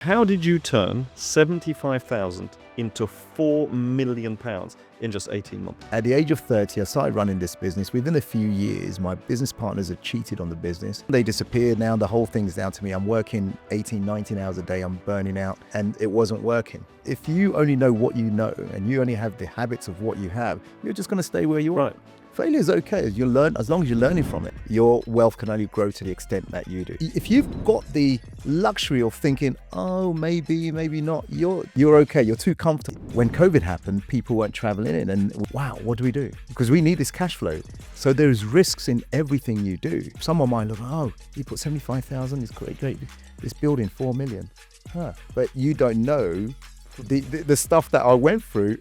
How did you turn 75,000 into £4 million in just 18 months? At the age of 30, I started running this business. Within a few years, my business partners had cheated on the business. They disappeared. Now the whole thing's down to me. I'm working 18, 19 hours a day. I'm burning out and it wasn't working. If you only know what you know and you only have the habits of what you have, you're just going to stay where you are. Right. Failure is okay. You learn, as long as you're learning from it. Your wealth can only grow to the extent that you do. If you've got the luxury of thinking, oh, maybe not, you're okay. You're too comfortable. When COVID happened, people weren't traveling in and wow, what do we do? Because we need this cash flow. So there's risks in everything you do. Someone might look, oh, you put 75,000, it's great. This building, 4 million. But you don't know the stuff that I went through.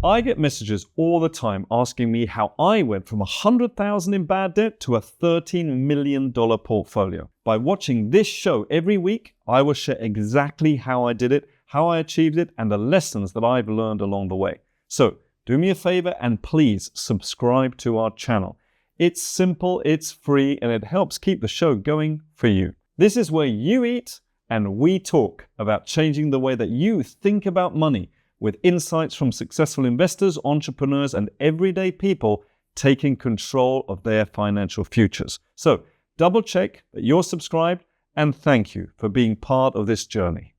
I get messages all the time asking me how I went from 100,000 in bad debt to a $13 million portfolio. By watching this show every week, I will share exactly how I did it, how I achieved it, and the lessons that I've learned along the way. So do me a favor and please subscribe to our channel. It's simple, it's free, and it helps keep the show going for you. This is where you eat and we talk about changing the way that you think about money, with insights from successful investors, entrepreneurs, and everyday people taking control of their financial futures. So double check that you're subscribed, and thank you for being part of this journey.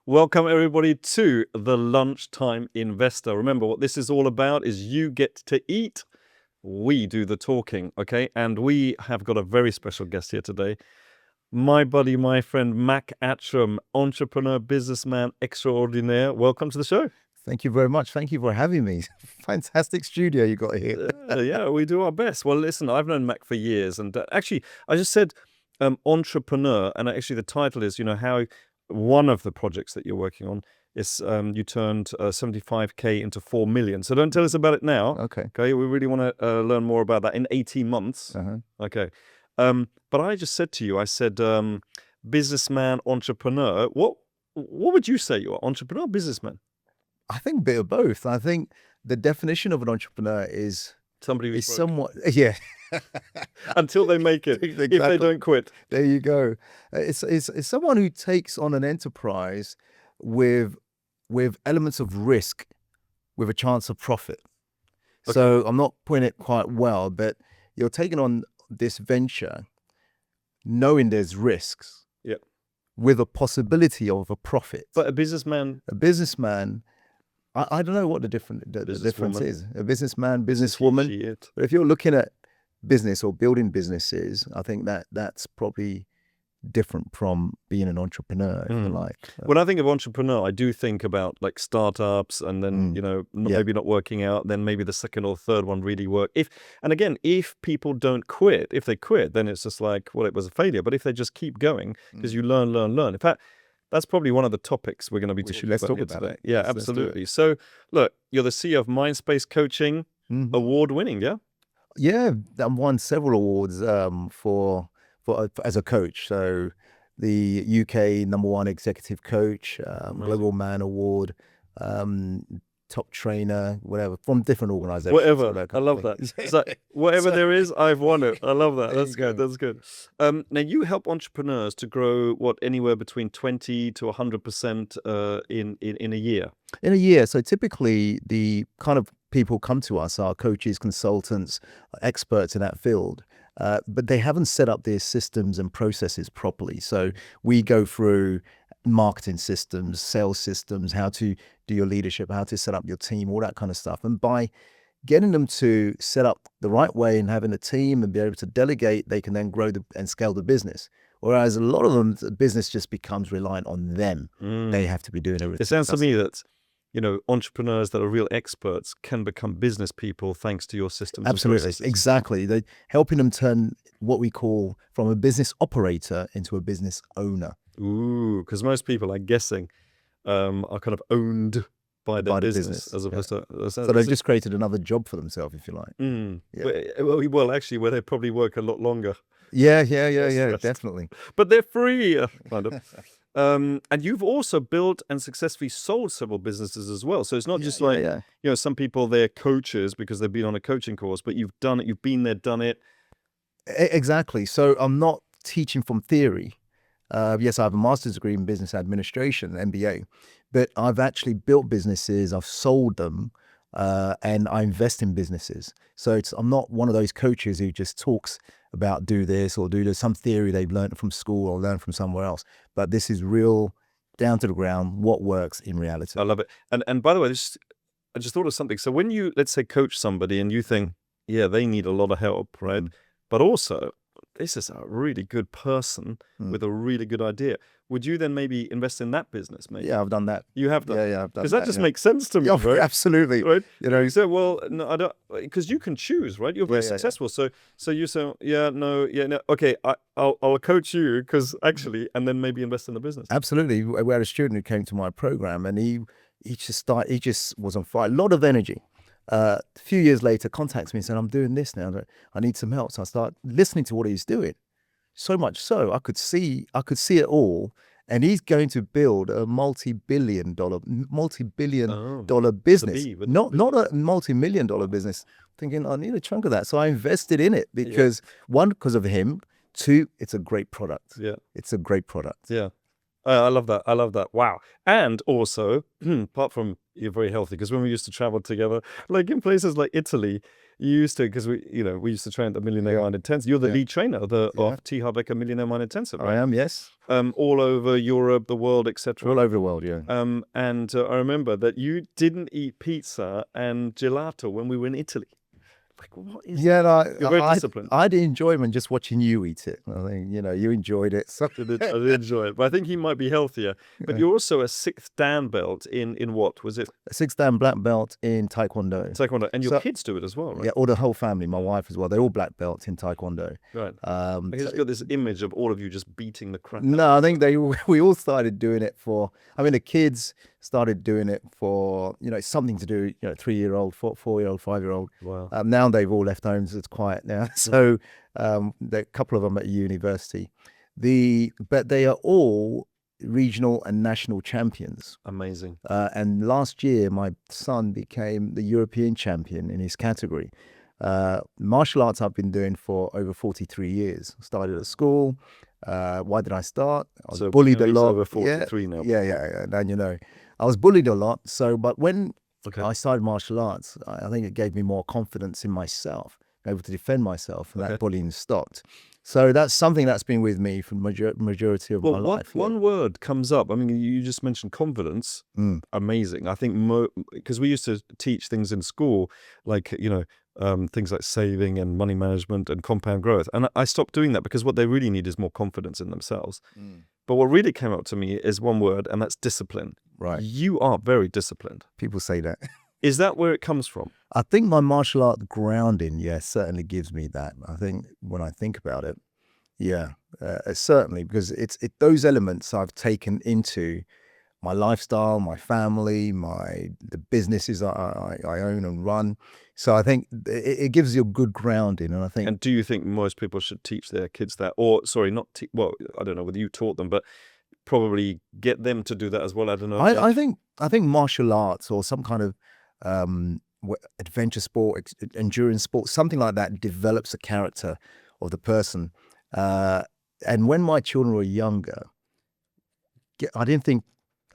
Welcome everybody to the Lunchtime Investor. Remember, what this is all about is you get to eat, we do the talking, okay? And we have got a very special guest here today. My buddy, my friend, Mac Attram, entrepreneur, businessman extraordinaire. Welcome to the show. Thank you very much. Thank you for having me. Fantastic studio you got here. Yeah, we do our best. Well, listen, I've known Mac for years. And actually, I just said entrepreneur. And actually, the title is, how one of the projects that you're working on is you turned 75K into 4 million. So don't tell us about it now. Okay. We really want to learn more about that in 18 months. Okay. But I just said to you, I said, businessman, entrepreneur. What would you say you are, entrepreneur, businessman? I think a bit of both. I think the definition of an entrepreneur is somebody who's somewhat, yeah. Until they make it, exactly. If they don't quit. There you go. It's someone who takes on an enterprise with elements of risk, with a chance of profit. Okay. So I'm not putting it quite well, but you're taking on this venture knowing there's risks, with a possibility of a profit. But a businessman, I don't know what the difference is. A businessman, businesswoman. But if you're looking at business or building businesses, I think that's probably different from being an entrepreneur, if you like. When I think of entrepreneur, I do think about like startups, and then maybe not working out, then maybe the second or third one really work. If people don't quit, if they quit, then it's just like, well, it was a failure. But if they just keep going, because you learn. In fact, that's probably one of the topics we're going to be talking about today. Yeah, absolutely. So look, you're the CEO of MindSpace Coaching, award-winning, yeah? Yeah, I won several awards as a coach. So the UK #1 executive coach, Global Man Award, top trainer, whatever, from different organizations. Whatever. I love that. It's like, whatever there is, I've won it. I love that. That's good. That's good. Now you help entrepreneurs to grow anywhere between 20 to 100% in a year. In a year. So typically the kind of people come to us are coaches, consultants, experts in that field. But they haven't set up their systems and processes properly. So we go through marketing systems, sales systems, how to do your leadership, how to set up your team, all that kind of stuff. And by getting them to set up the right way and having a team and be able to delegate, they can then grow and scale the business. Whereas a lot of them, the business just becomes reliant on them. They have to be doing everything. It sounds to me that entrepreneurs that are real experts can become business people thanks to your systems. Absolutely, exactly. They're helping them turn what we call from a business operator into a business owner. Ooh, because most people, I'm guessing, are kind of owned by their business as opposed to. So they've just created another job for themselves, if you like. Well, actually, where they probably work a lot longer. Yeah, definitely. But they're free, kind of. And you've also built and successfully sold several businesses as well. So it's not just some people, they're coaches because they've been on a coaching course, but you've done it, you've been there, done it. Exactly. So I'm not teaching from theory. Yes, I have a master's degree in business administration, MBA, but I've actually built businesses, I've sold them, and I invest in businesses. So I'm not one of those coaches who just talks about do this or do this, some theory they've learned from school or learned from somewhere else. But this is real, down to the ground, what works in reality. I love it. And by the way, I just thought of something. So when you, let's say, coach somebody and you think, yeah, they need a lot of help, right? But also, this is a really good person with a really good idea. Would you then maybe invest in that business? Maybe. Yeah, I've done that. You have done. Yeah, I've done Because that. that just makes sense to me, Yeah, right? absolutely. Right? You say, well, no, I don't, because you can choose, right? You're very successful. So you say, no, okay, I'll coach you because actually, and then maybe invest in the business. Absolutely. We had a student who came to my program, and he just was on fire, a lot of energy. A few years later, contacts me and said, I'm doing this now. I need some help. So I start listening to what he's doing. So much so I could see it all. And he's going to build a multi-billion dollar business, not a multi-million-dollar business. Thinking I need a chunk of that. So I invested in it because one, because of him, two, it's a great product. Yeah. It's a great product. Yeah. I love that. I love that. Wow. And also, apart from you're very healthy, because when we used to travel together, like in places like Italy, you used to, because we used to train at the Millionaire Mind Intensive. You're the lead trainer of T. Harv Eker Millionaire Mind Intensive. Right? I am, yes. All over Europe, the world, etc. All over the world, yeah. And I remember that you didn't eat pizza and gelato when we were in Italy. Like, what is you're very disciplined. I'd enjoy when just watching you eat it. I think, you enjoyed it. So. I did enjoy it. But I think he might be healthier. But you're also a 6th Dan belt in what? Was it? A 6th Dan black belt in Taekwondo. Taekwondo. And your kids do it as well, right? Yeah, all the whole family, my wife as well. They're all black belts in Taekwondo. Right. I just got this image of all of you just beating the crap. No, I think we all started doing it for, the kids started doing it for, something to do, 3-year-old, 4-year-old, 5-year-old. Wow. Now they've all left home, so it's quiet now. So a couple of them at university. But they are all regional and national champions. Amazing. And last year, my son became the European champion in his category. Martial arts I've been doing for over 43 years. Started at school. Why did I start? I was bullied a lot. Over 43 now. Yeah. Now I was bullied a lot. But when I started martial arts, I think it gave me more confidence in myself, able to defend myself, and that bullying stopped. So that's something that's been with me for the majority of my life. One word comes up. I mean, you just mentioned confidence. Amazing. I think because we used to teach things in school, like, things like saving and money management and compound growth. And I stopped doing that because what they really need is more confidence in themselves. But what really came up to me is one word, and that's discipline. Right. You are very disciplined. People say that. Is that where it comes from? I think my martial art grounding, certainly gives me that. I think when I think about it, certainly, because it's those elements I've taken into my lifestyle, my family, the businesses I own and run. So I think it gives you a good grounding, and I think. And do you think most people should teach their kids that, or sorry, not I don't know whether you taught them, but probably get them to do that as well? I don't know. I think martial arts or some kind of adventure sport, endurance sport, something like that develops the character of the person. And when my children were younger, I didn't think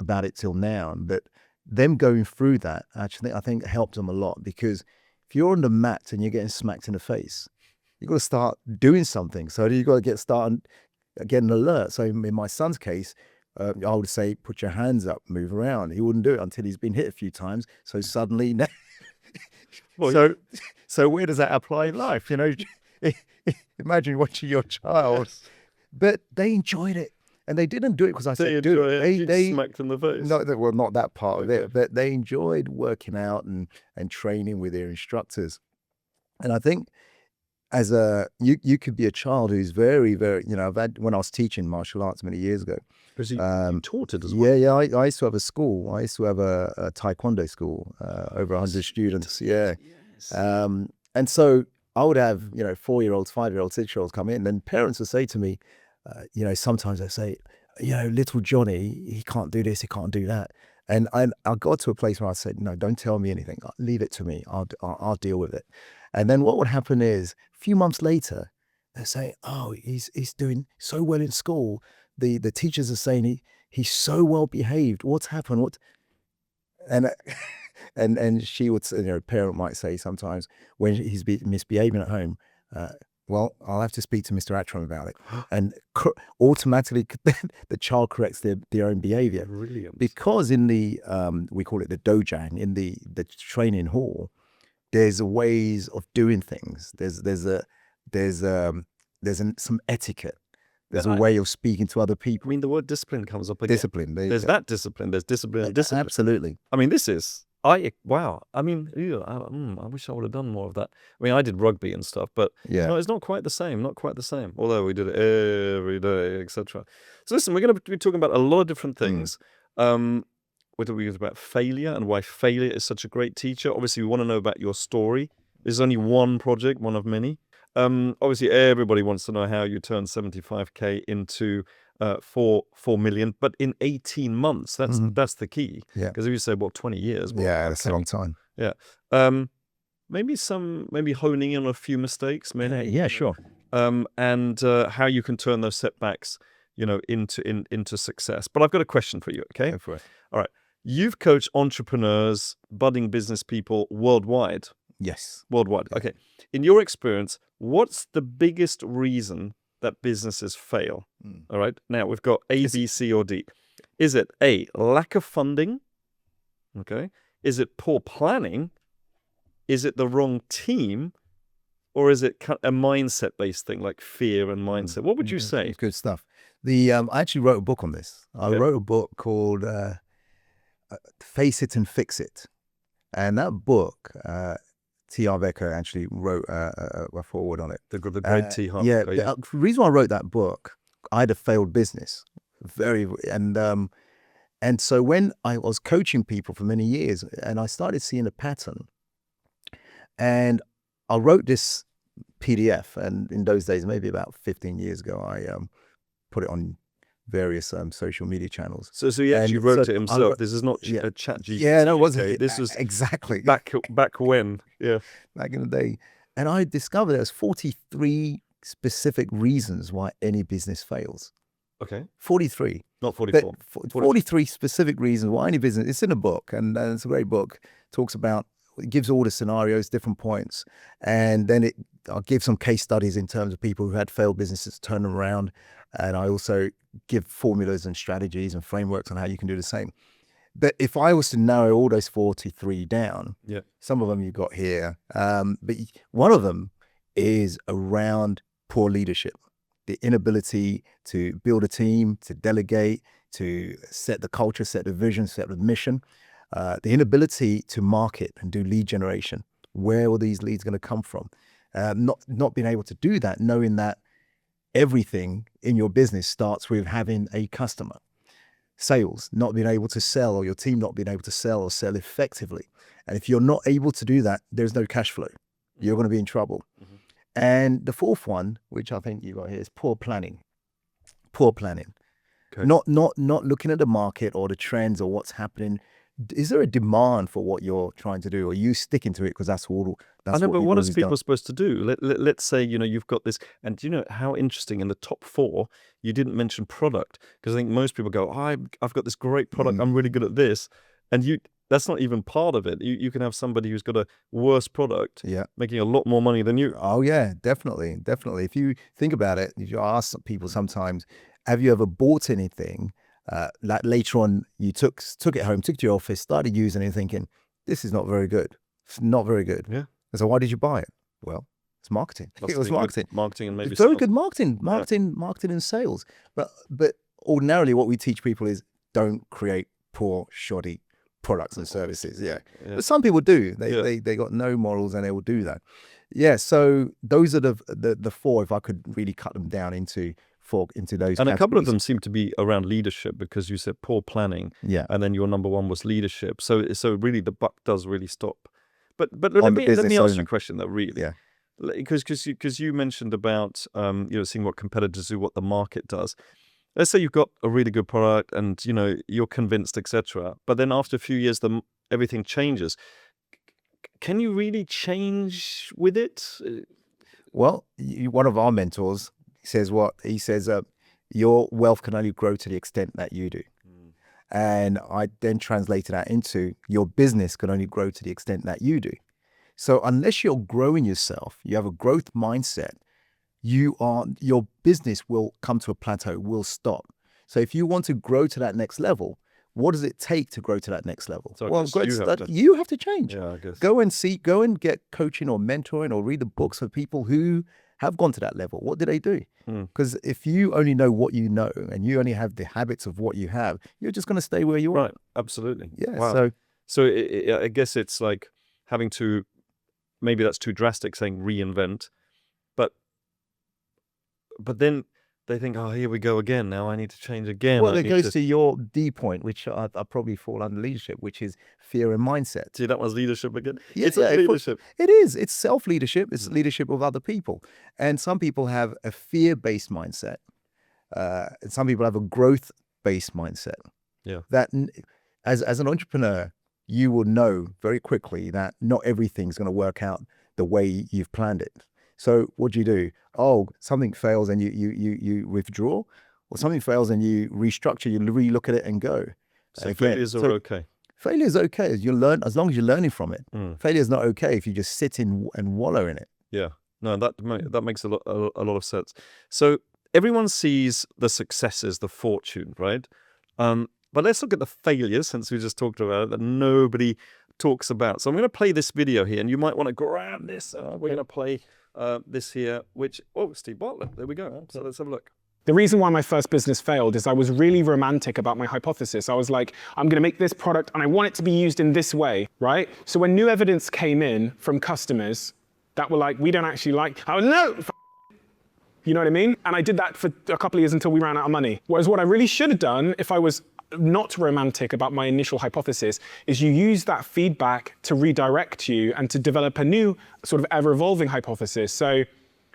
about it till now, but them going through that actually, I think helped them a lot, because if you're on the mat and you're getting smacked in the face, you've got to start doing something. So you've got to get an alert. So in my son's case, I would say, put your hands up, move around. He wouldn't do it until he's been hit a few times. So suddenly, so where does that apply in life? Imagine watching your child, but they enjoyed it. And they didn't do it because I said do it. They smacked in the face. No, well, not that part of it, but they enjoyed working out and training with their instructors. And I think as you could be a child who's very, very, I've had, when I was teaching martial arts many years ago. Because you taught it as well. Yeah. I used to have a school. I used to have a Taekwondo school, over 100 students. Yeah. Yes. And so I would have, 4-year-olds, 5-year-olds, 6-year-olds come in, and parents would say to me, sometimes they say, little Johnny, he can't do this, he can't do that. And I got to a place where I said, no, don't tell me anything. Leave it to me. I'll deal with it. And then what would happen is, a few months later, they say, oh, he's doing so well in school the teachers are saying he's so well behaved. What's happened? What? And and she would say, a parent might say sometimes when he's misbehaving at home, well, I'll have to speak to Mr. Attram about it, and automatically the child corrects their own behavior. Brilliant. Because in the we call it the dojang, in the training hall, there's ways of doing things. There's some etiquette. There's a way of speaking to other people. I mean, the word discipline comes up again. Discipline. There's that discipline. There's discipline and discipline. Absolutely. I mean, wow. I mean, I wish I would have done more of that. I mean, I did rugby and stuff, but it's not quite the same. Not quite the same. Although we did it every day, etc. So listen, we're going to be talking about a lot of different things. We're talking about failure and why failure is such a great teacher. Obviously, we want to know about your story. This is only one project, one of many. Obviously, everybody wants to know how you turn 75K into 4 million, but in 18 months. That's the key. Yeah. Because if you say, 20 years. Well, that's a long time. Yeah. Maybe honing in on a few mistakes. Yeah, sure. And how you can turn those setbacks, into success. But I've got a question for you. Okay. Go for it. All right. You've coached entrepreneurs, budding business people worldwide. Yes. Worldwide. Yeah. Okay. In your experience, what's the biggest reason that businesses fail? All right. Now we've got A, B, C, or D. Is it A, lack of funding? Okay. Is it poor planning? Is it the wrong team? Or is it a mindset-based thing like fear and mindset? What would you say? Good stuff. I actually wrote a book on this. I wrote a book called Face It and Fix It. And that book, T. Harv Eker actually wrote a foreword on it. The great T. Harv Eker. Yeah. The reason why I wrote that book, I had a failed business. And so when I was coaching people for many years, and I started seeing a pattern, and I wrote this PDF, and in those days, maybe about 15 years ago, I put it on various social media channels. So he actually wrote it himself. This is not a chat GPT. Yeah, no, it wasn't. Okay. This was exactly back when. Yeah, back in the day. And I discovered there's 43 specific reasons why any business fails. Okay. 43. Not 44. 43 specific reasons why any business. It's in a book, and it's a great book. It gives all the scenarios, different points, and then I'll give some case studies in terms of people who had failed businesses, turn them around, and I also give formulas and strategies and frameworks on how you can do the same. But if I was to narrow all those 43 down, some of them you got here, but one of them is around poor leadership, the inability to build a team, to delegate, to set the culture, set the vision, set the mission. The inability to market and do lead generation. Where are these leads going to come from? Not being able to do that, knowing that everything in your business starts with having a customer. Sales, not being able to sell, or your team not being able to sell or sell effectively. And if you're not able to do that, there's no cash flow. You're going to be in trouble. Mm-hmm. And the fourth one, which I think you got here, is poor planning. Poor planning. Okay. Not looking at the market or the trends or what's happening. Is there a demand for what you're trying to do, or are you sticking to it because that's all? I know, but what are people supposed to do? Let's say you've got this, and do you know how interesting? In the top 4, you didn't mention product, because I think most people go, I've got this great product, I'm really good at this, and that's not even part of it. You can have somebody who's got a worse product, making a lot more money than you. Oh yeah, definitely. If you think about it, if you ask people sometimes, have you ever bought anything? Like later on, you took it home, took it to your office, started using it, thinking, this is not very good. It's not very good. Yeah. And so why did you buy it? Well, it's marketing. It was marketing. Marketing and maybe very good marketing and sales. But ordinarily what we teach people is don't create poor, shoddy products and services. Yeah. But some people do. They got no morals and they will do that. Yeah. So those are the 4, if I could really cut them down into those and categories. A couple of them seem to be around leadership, because you said poor planning, and then your number 1 was leadership. So really the buck does really stop. But let me ask you a question though, really, because you mentioned about seeing what competitors do, what the market does. Let's say you've got a really good product and you're convinced, etc. But then after a few years, everything changes. Can you really change with it? Well, one of our mentors says what he says. your wealth can only grow to the extent that you do. And I then translated that into your business can only grow to the extent that you do. So unless you're growing yourself, you have a growth mindset, your business will come to a plateau, will stop. So if you want to grow to that next level, what does it take to grow to that next level? So well, you have to change. Yeah, I guess. Go and get coaching or mentoring or read the books of people who have gone to that level. What do they do? Because if you only know what you know and you only have the habits of what you have, you're just going to stay where you are. Right, absolutely. Yeah. Wow. So I guess it's like having to, maybe that's too drastic saying reinvent, but then they think, oh, here we go again. Now I need to change again. Well, it goes to your D point, which I probably fall under leadership, which is fear and mindset. See, that was leadership again. Yeah, it's leadership. It is. It's self-leadership. It's leadership of other people. And some people have a fear-based mindset. And some people have a growth-based mindset. Yeah. That as an entrepreneur, you will know very quickly that not everything's going to work out the way you've planned it. So what do? Oh, something fails and you withdraw, or something fails and you restructure, you relook at it and go. So failures are okay. Failure is okay as long as you're learning from it. Failure is not okay if you just sit in and wallow in it. Yeah, no, that makes a lot of sense. So everyone sees the successes, the fortune, right? But let's look at the failures, since we just talked about it, that nobody talks about. So I'm going to play this video here, and you might want to grab this. We're going to play this here, which, Steve Bartlett, there we go. So let's have a look. The reason why my first business failed is I was really romantic about my hypothesis. I was like, I'm going to make this product and I want it to be used in this way, right? So when new evidence came in from customers that were like, we don't actually like, I was, no, you know what I mean? And I did that for a couple of years until we ran out of money. Whereas what I really should have done, if I was not romantic about my initial hypothesis, is you use that feedback to redirect you and to develop a new sort of ever-evolving hypothesis. So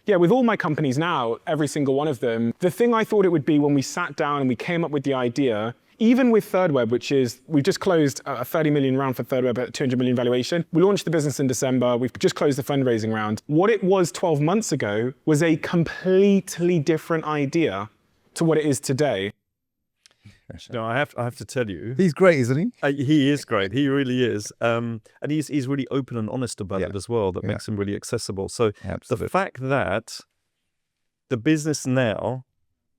yeah, with all my companies now, every single one of them, the thing I thought it would be when we sat down and we came up with the idea, even with ThirdWeb, which is, we've just closed a 30 million round for ThirdWeb at 200 million valuation. We launched the business in December. We've just closed the fundraising round. What it was 12 months ago was a completely different idea to what it is today. No, I have to tell you, He's great, isn't he? He is great. He really is, and he's really open and honest about it as well. That makes him really accessible. So the fact that the business now,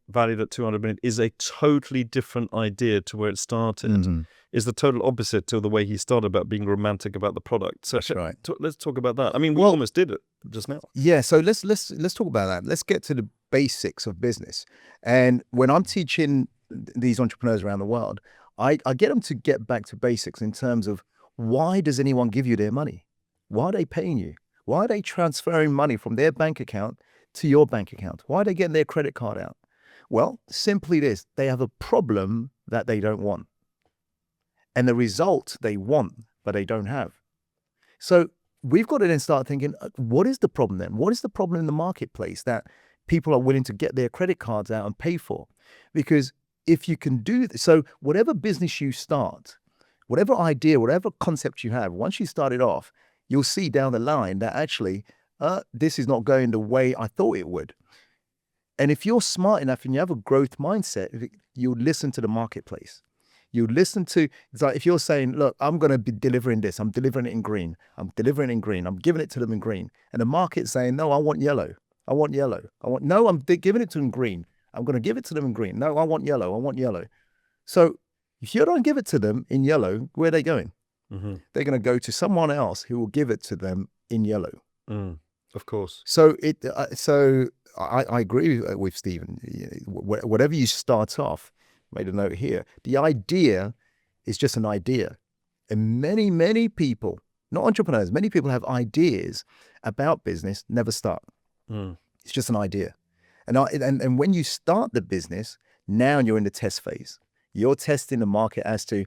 valued at 200 million, is a totally different idea to where it started, is the total opposite to the way he started about being romantic about the product. So That's right. Let's talk about that. I mean, we almost did it just now. Yeah, so let's talk about that. Let's get to the basics of business. And when I'm teaching these entrepreneurs around the world, I get them to get back to basics in terms of, why does anyone give you their money? Why are they paying you? Why are they transferring money from their bank account to your bank account? Why are they getting their credit card out? Well, simply this: they have a problem that they don't want, and the result they want, but they don't have. So we've got to then start thinking, what is the problem then? What is the problem in the marketplace that people are willing to get their credit cards out and pay for? Because if you can do this, so whatever business you start, whatever idea, whatever concept you have, once you start it off, you'll see down the line that actually, this is not going the way I thought it would. And if you're smart enough and you have a growth mindset, you listen to the marketplace. You listen to, it's like if you're saying, look, I'm going to be delivering this. I'm delivering it in green. I'm delivering it in green. I'm giving it to them in green. And the market's saying, no, I want yellow. I want yellow. No, I'm giving it to them green. I'm going to give it to them in green. No, I want yellow. I want yellow. So if you don't give it to them in yellow, where are they going? They're going to go to someone else who will give it to them in yellow. Of course. So I agree with Stephen. Whatever you start off, made a note here, the idea is just an idea. And many people, not entrepreneurs, many people have ideas about business, never start. It's just an idea. And when you start the business, now you're in the test phase. You're testing the market as to,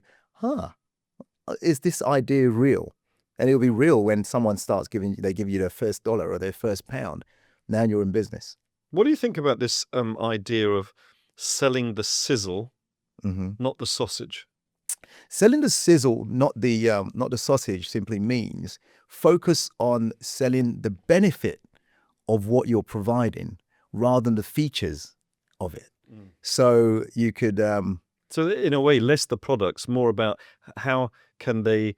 is this idea real? And it'll be real when someone starts they give you their first dollar or their first pound. Now you're in business. What do you think about this idea of selling the sizzle, not the sausage? Selling the sizzle, not the sausage, simply means focus on selling the benefit of what you're providing rather than the features of it. So you could, So in a way, less the products, more about how can they,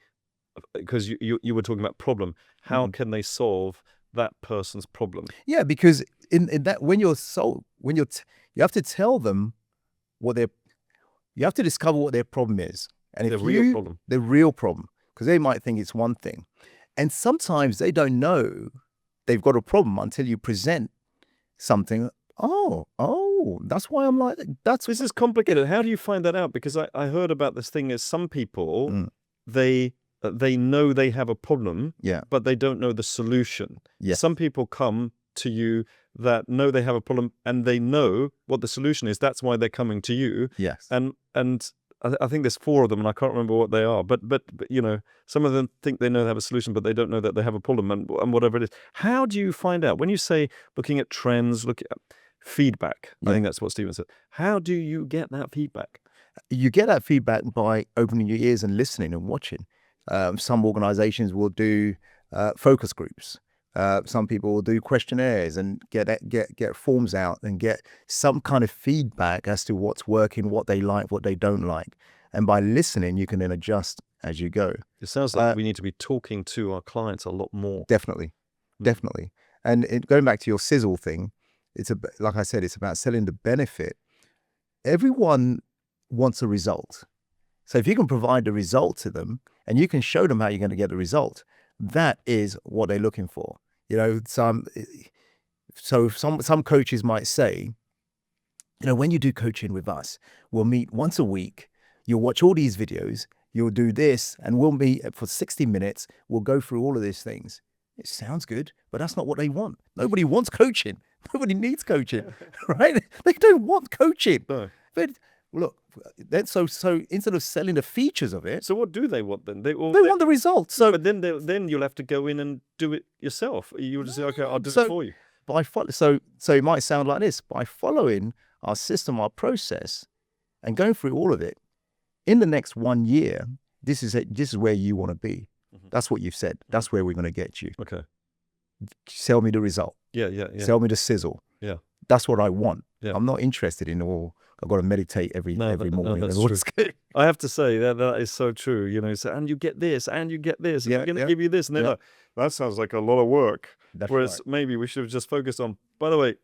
because you were talking about problem, how can they solve that person's problem? yeah, because in that, when you're you have to tell them you have to discover what their problem is. And if The real problem. the real problem, because they might think it's one thing. And sometimes they don't know they've got a problem until you present something. Oh, that's why I'm like, This is complicated. How do you find that out? Because I heard about this thing is some people, they know they have a problem, Yeah. but they don't know the solution. Yes. Some people come to you that know they have a problem and they know what the solution is. That's why they're coming to you. Yes. And I think there's 4 of them, and I can't remember what they are. But some of them think they know they have a solution, but they don't know that they have a problem, and whatever it is. How do you find out when you say looking at trends, look at feedback? I think that's what Stephen said. How do you get that feedback? You get that feedback by opening your ears and listening and watching. Some organizations will do focus groups. Some people will do questionnaires and get forms out and get some kind of feedback as to what's working, what they like, what they don't like. And by listening, you can then adjust as you go. It sounds like we need to be talking to our clients a lot more. Definitely. And going back to your sizzle thing, like I said, it's about selling the benefit. Everyone wants a result. So if you can provide the result to them and you can show them how you're going to get the result, that is what they're looking for. Some coaches might say, when you do coaching with us, we'll meet once a week. You'll watch all these videos. You'll do this, and we'll meet for 60 minutes. We'll go through all of these things. It sounds good, but that's not what they want. Nobody wants coaching. Nobody needs coaching, right? They don't want coaching. No. But look, then so instead of selling the features of it, So what do they want then? They want the results. So but then you'll have to go in and do it yourself. You'll just say, okay, I'll do it for you. so it might sound like this: by following our system, our process, and going through all of it, in the next 1 year, this is where you want to be. That's what you've said. That's where we're going to get you. Okay. Sell me the result. Yeah. Sell me the sizzle. Yeah. That's what I want. Yeah. I'm not interested in I've got to meditate every morning. that's and all true. this. I have to say that is so true. So, and you get this, and you get this, and Yeah, we're going to yeah. give you this, and they're Yeah. like, that sounds like a lot of work. That's Whereas right. maybe we should have just focused on, by the way,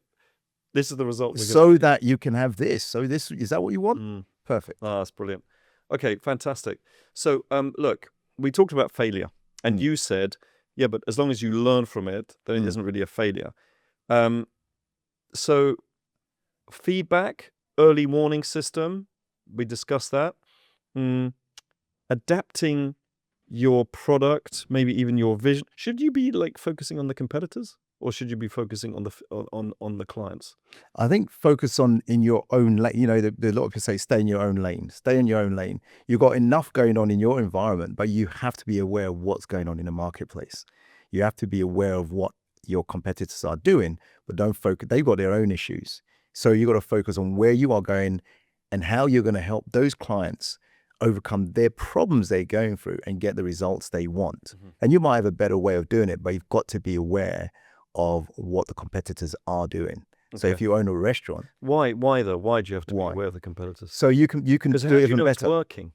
this is the result. We're So that you can have this. So this is that what you want? Perfect. Oh, that's brilliant. Okay, fantastic. So, look, we talked about failure, and you said, yeah, but as long as you learn from it, then it isn't really a failure. So, feedback, early warning system, we discussed that. Adapting your product, maybe even your vision. Should you be focusing on the competitors, or should you be focusing on the clients? I think focus in your own lane. The lot of people say stay in your own lane. Stay in your own lane. You've got enough going on in your environment, but you have to be aware of what's going on in the marketplace. You have to be aware of what your competitors are doing, but don't focus. They've got their own issues. So you got to focus on where you are going and how you're going to help those clients overcome their problems they're going through and get the results they want. And you might have a better way of doing it, but you've got to be aware of what the competitors are doing. So if you own a restaurant, why though? Why do you have to be aware of the competitors? so you can do it Because how do you even know it's better. working?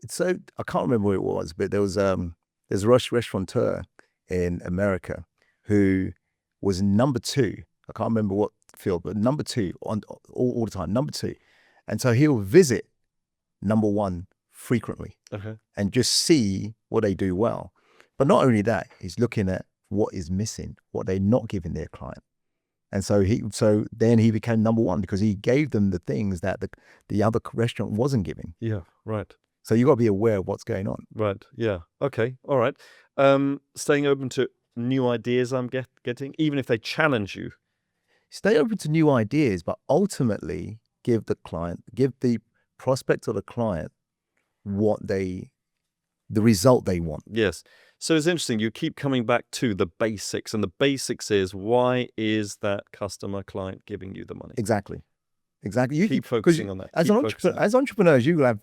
So I can't remember who it was, but there's a restaurateur in America who was number 2. I can't remember what field, but number 2 all the time, number 2. And so he'll visit number 1 frequently and just see what they do well. But not only that, he's looking at what is missing, what they're not giving their client. And so then he became number 1 because he gave them the things that the other restaurant wasn't giving. Yeah, right. So you got to be aware of what's going on. Right. Yeah. Okay. All right. Staying open to new ideas, I'm getting, even if they challenge you. Stay open to new ideas, but ultimately give the prospect or the client the result they want. Yes. So it's interesting. You keep coming back to the basics, and the basics is, why is that customer client giving you the money? Exactly. You Keep focusing on that. As entrepreneurs, you will have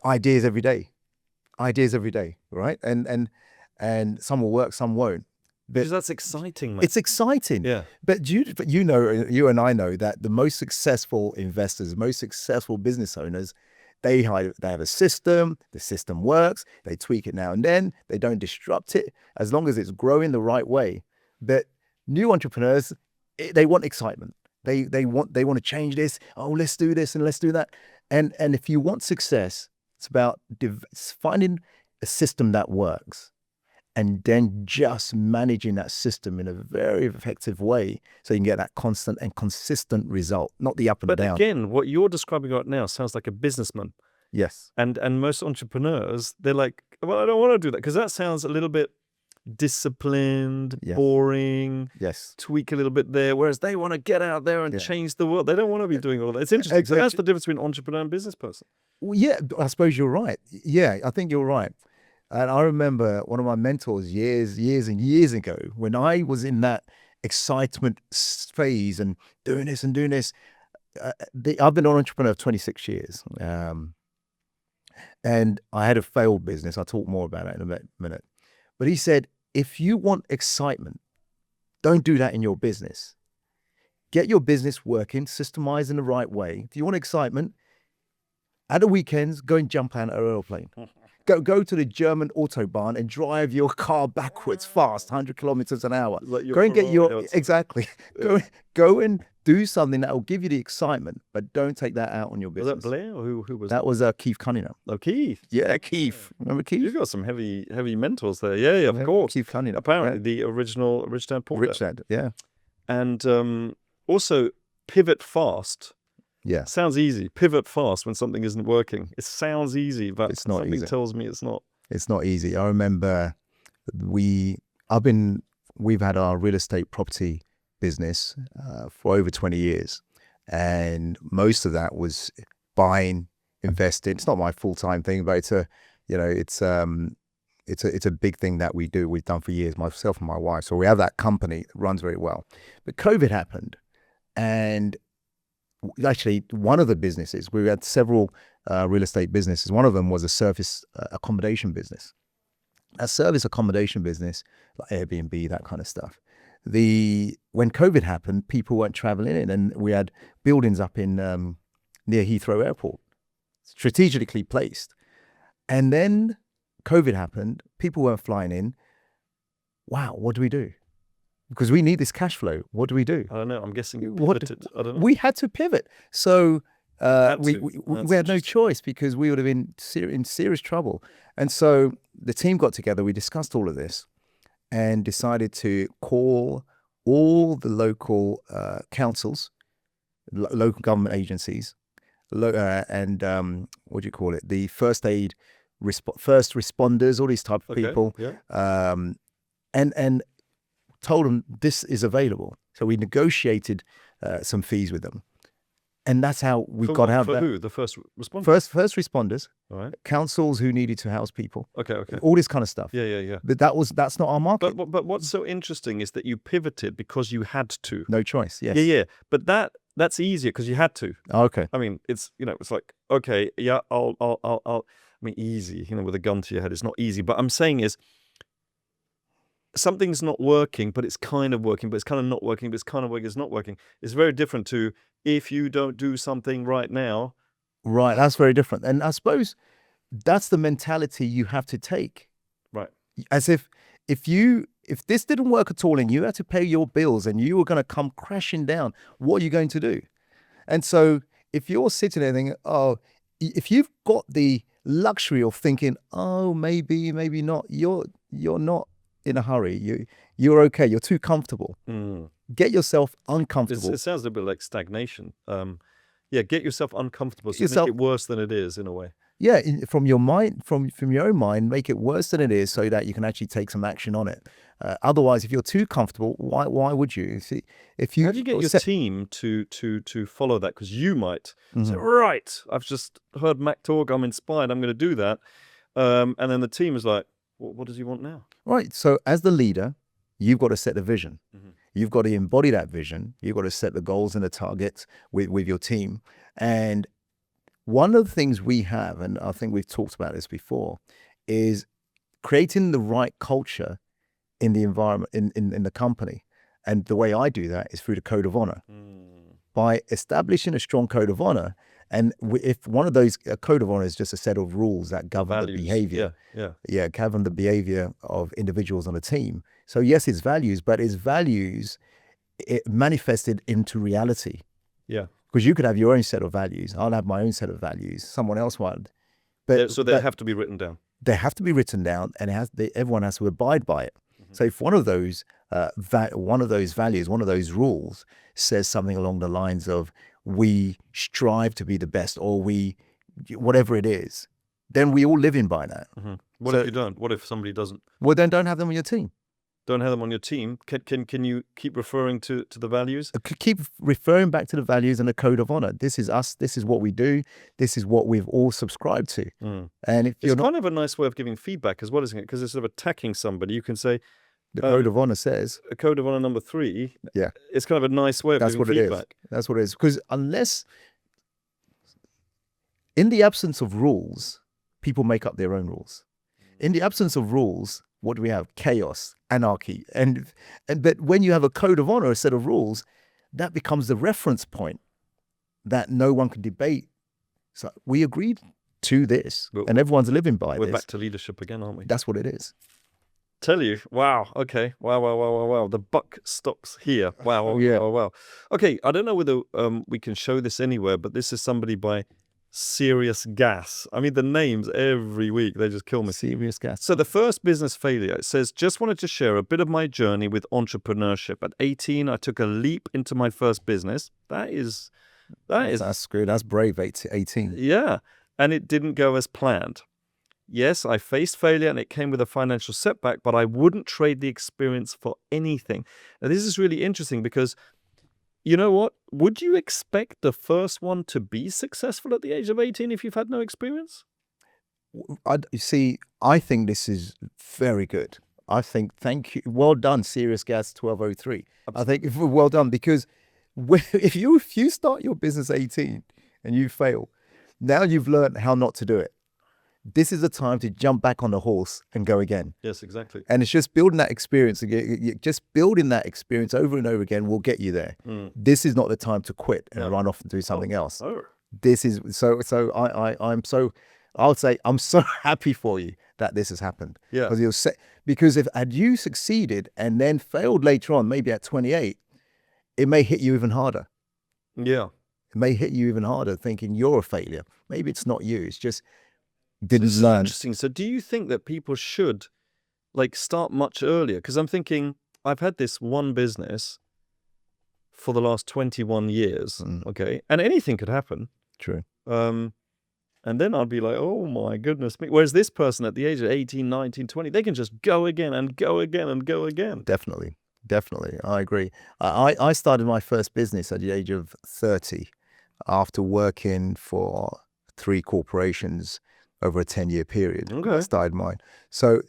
ideas every day, right? And some will work, some won't. Because that's exciting, mate. It's exciting. Yeah. But you know, you and I know that the most successful investors, most successful business owners, they have a system, the system works, they tweak it now and then, they don't disrupt it, as long as it's growing the right way. But new entrepreneurs, they want excitement. They want to change this. Oh, let's do this and let's do that. And if you want success, it's about finding a system that works, and then just managing that system in a very effective way so you can get that constant and consistent result, not the up and down. But again, what you're describing right now sounds like a businessman. Yes. And most entrepreneurs, they're like, well, I don't want to do that, because that sounds a little bit disciplined, Yes. boring, Yes. tweak a little bit there, whereas they want to get out there and change the world. They don't want to be doing all that. It's interesting. So that's the difference between entrepreneur and business person. Well, yeah, I suppose you're right. Yeah, I think you're right. And I remember one of my mentors years and years ago, when I was in that excitement phase and doing this and doing this. I've been an entrepreneur for 26 years. And I had a failed business. I'll talk more about it in a minute. But he said, if you want excitement, don't do that in your business. Get your business working, systemized in the right way. If you want excitement, at the weekends, go and jump out of an airplane. Go to the German Autobahn and drive your car backwards fast, 100 kilometers an hour. Go and get your, exactly. Go and do something that will give you the excitement, but don't take that out on your business. Was that Blair, or who was that? Was Keith Cunningham. Oh, Keith. Yeah, Keith. Remember Keith? You've got some heavy mentors there. Yeah, of course. Keith Cunningham. Apparently the original Rich Dad Poor Dad. Rich Dad, yeah. And also pivot fast. Yeah. Sounds easy. Pivot fast when something isn't working. It sounds easy, but it's not something easy. Tells me it's not. It's not easy. I remember we've had our real estate property business for over 20 years. And most of that was buying, investing. It's not my full-time thing, but it's a big thing that we do. We've done for years, myself and my wife. So we have that company that runs very well. But COVID happened, and actually one of the businesses, we had several real estate businesses. One of them was a service accommodation business. A service accommodation business, like Airbnb, that kind of stuff. When COVID happened, people weren't traveling in, and we had buildings up in near Heathrow Airport, strategically placed. And then COVID happened, people weren't flying in. Wow, what do we do? Because we need this cash flow. What do we do? I don't know. I'm guessing you pivoted. I don't know. We had to pivot. So we had no choice, because we would have been in serious trouble. And so the team got together. We discussed all of this and decided to call all the local councils, local government agencies, and what do you call it? The first responders, all these type of people, and told them this is available. So we negotiated some fees with them, and that's how we got out of that. For who? The first responders? First responders, all right. Councils who needed to house people. Okay. All this kind of stuff. Yeah. But that's not our market. But what's so interesting is that you pivoted because you had to. No choice. Yes. Yeah. But that's easier because you had to. Okay. I mean, it's like, okay, yeah, I'll. I mean, easy, with a gun to your head. It's not easy. But I'm saying is, something's not working, but it's kind of working, but it's kind of not working, but it's kind of working, it's not working. It's very different to if you don't do something right now. Right, that's very different. And I suppose that's the mentality you have to take. Right. As if this didn't work at all and you had to pay your bills and you were going to come crashing down, what are you going to do? And so if you're sitting there thinking, if you've got the luxury of thinking, maybe not, you're not in a hurry. You're okay. You're too comfortable. Get yourself uncomfortable. It sounds a bit like stagnation. Get yourself uncomfortable. So make it worse than it is in a way. Yeah, from your mind, from your own mind, make it worse than it is, so that you can actually take some action on it. Otherwise, if you're too comfortable, why would you? See, how do you get your team to follow that? Because you might say, right, I've just heard Mac talk. I'm inspired. I'm going to do that. And then the team is like, what does he want now? Right. So as the leader, you've got to set the vision. You've got to embody that vision. You've got to set the goals and the targets with your team. And one of the things we have, and I think we've talked about this before, is creating the right culture in the environment, in the company. And the way I do that is through the code of honor. By establishing a strong code of honor, and if one of those, a code of honor is just a set of rules that govern the behavior. Govern the behavior of individuals on a team. So yes, it's values, but it's values manifested into reality. Yeah. Because you could have your own set of values. I'll have my own set of values. Someone else might. But so they have to be written down. They have to be written down, and everyone has to abide by it. So if one of those values, one of those rules says something along the lines of we strive to be the best, or we, whatever it is, then we all live in by that. What if you don't? What if somebody doesn't? Well, then don't have them on your team. Don't have them on your team. Can you keep referring to the values? Keep referring back to the values and the code of honor. This is us. This is what we do. This is what we've all subscribed to. And if you're it's kind of a nice way of giving feedback as well, isn't it? Because instead of attacking somebody, you can say, the code of honor says, a code of honor number 3. Yeah, it's kind of a nice way of giving feedback. That's what it is. Because unless, in the absence of rules, people make up their own rules. In the absence of rules, what do we have? Chaos, anarchy. But when you have a code of honor, a set of rules, that becomes the reference point that no one can debate. So we agreed to this, and everyone's living by this. We're back to leadership again, aren't we? That's what it is. Tell you, wow, okay, wow. The buck stops here. Wow, yeah. Wow. Okay, I don't know whether we can show this anywhere, but this is somebody by Serious Gas. I mean, the names every week, they just kill me. Serious Gas. So the first business failure, it says, just wanted to share a bit of my journey with entrepreneurship. At 18, I took a leap into my first business. That's good. That's brave, 18. Yeah, and it didn't go as planned. Yes, I faced failure and it came with a financial setback, but I wouldn't trade the experience for anything. Now, this is really interesting because, you know what? Would you expect the first one to be successful at the age of 18 if you've had no experience? You see, I think this is very good. I think, thank you. Well done, Serious Gas 1203. Absolutely. I think well done, because if you start your business 18 and you fail, now you've learned how not to do it. This is the time to jump back on the horse and go again. Yes, exactly. And it's just building that experience. Just building that experience over and over again will get you there. This is not the time to quit and run off and do something else. This is I'll say I'm so happy for you that this has happened. Yeah. Because had you succeeded and then failed later on, maybe at 28, it may hit you even harder. Yeah. It may hit you even harder, thinking you're a failure. Maybe it's not you. It's just didn't learn. Interesting. So do you think that people should start much earlier? Because I'm thinking, I've had this one business for the last 21 years, okay? And anything could happen. True. And then I'd be like, oh my goodness me. Whereas this person at the age of 18, 19, 20, they can just go again and go again and go again. Definitely. I agree. I started my first business at the age of 30 after working for 3 corporations over a 10-year period. Okay. I started mine. So,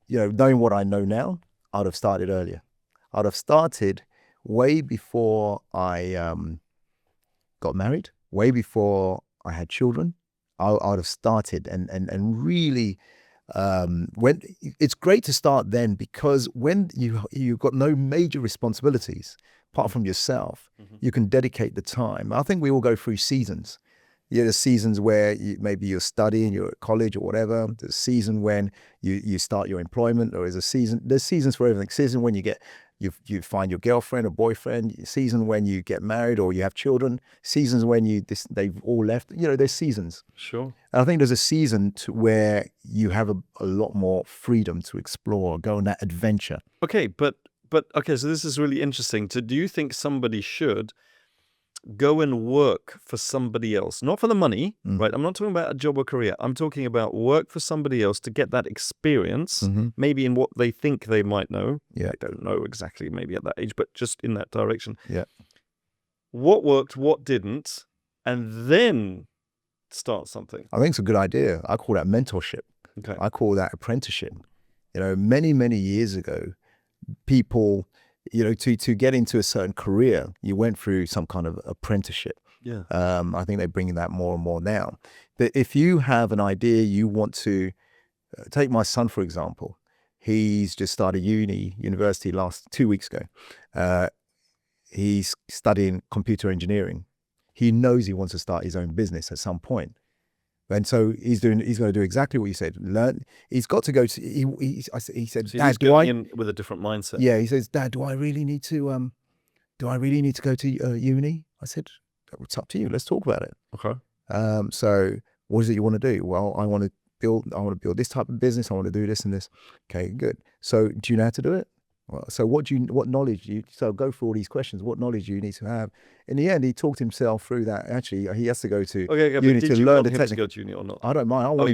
knowing what I know now, I'd have started earlier. I'd have started way before I got married, way before I had children. I'd have started and really, when it's great to start then, because when you've got no major responsibilities apart from yourself, you can dedicate the time. I think we all go through seasons. There's seasons where maybe you're studying, you're at college or whatever. There's a season when you start your employment, or there's seasons for everything. Season when you find your girlfriend or boyfriend. Season when you get married or you have children. Seasons when they've all left. There's seasons. Sure. And I think there's a season where you have a lot more freedom to explore, go on that adventure. Okay, but okay, so this is really interesting. So do you think somebody should go and work for somebody else, not for the money, right? I'm not talking about a job or career. I'm talking about work for somebody else to get that experience, maybe in what they think they might know. Yeah. They don't know exactly maybe at that age, but just in that direction. Yeah. What worked, what didn't, and then start something. I think it's a good idea. I call that mentorship. Okay. I call that apprenticeship. Many, many years ago, people, to get into a certain career, you went through some kind of apprenticeship. Yeah. I think they're bringing that more and more now. But if you have an idea, you want to take my son, for example. He's just started university 2 weeks ago. He's studying computer engineering. He knows he wants to start his own business at some point. And so he's going to do exactly what you said. Learn. He's got to go to. He said, So "Dad, he's going in with a different mindset. Yeah, he says, "Dad, do I really need to go to uni?" I said, "It's up to you. Let's talk about it." Okay. So what is it you want to do? Well, I want to build this type of business. I want to do this and this. Okay, good. So do you know how to do it? Well, so what knowledge do you, so go through all these questions. What knowledge do you need to have? In the end, he talked himself through that. Actually, he has to go to uni to learn the technique. To go to uni or not? I don't mind. I want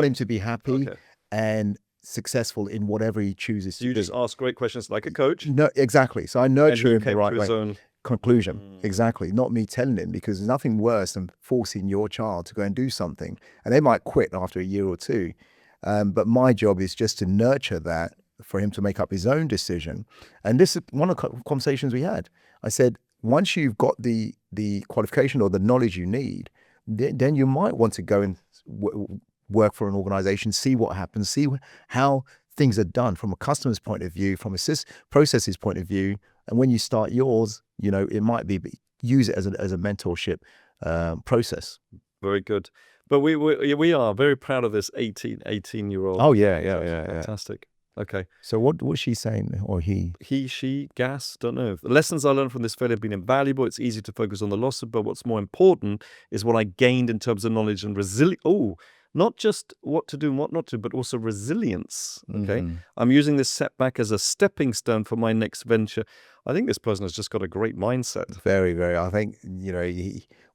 him to be happy and successful in whatever he chooses to do. You just ask great questions like a coach. No, exactly. So I nurture him the right way. His own conclusion. Exactly. Not me telling him, because there's nothing worse than forcing your child to go and do something, and they might quit after a year or two. But my job is just to nurture that for him to make up his own decision. And this is one of the conversations we had. I said, once you've got the qualification or the knowledge you need, then you might want to go and work for an organization, see what happens, see how things are done from a customer's point of view, from a processes point of view. And when you start yours, it might be use it as a mentorship process. Very good. But we are very proud of this 18-year-old. Oh yeah. Fantastic. Okay. So what's she saying, or he? He, she, gas, don't know. The lessons I learned from this failure have been invaluable. It's easy to focus on the loss, but what's more important is what I gained in terms of knowledge and resilience. Oh, not just what to do and what not to, but also resilience. Okay. Mm-hmm. I'm using this setback as a stepping stone for my next venture. I think this person has just got a great mindset. Very, very. I think,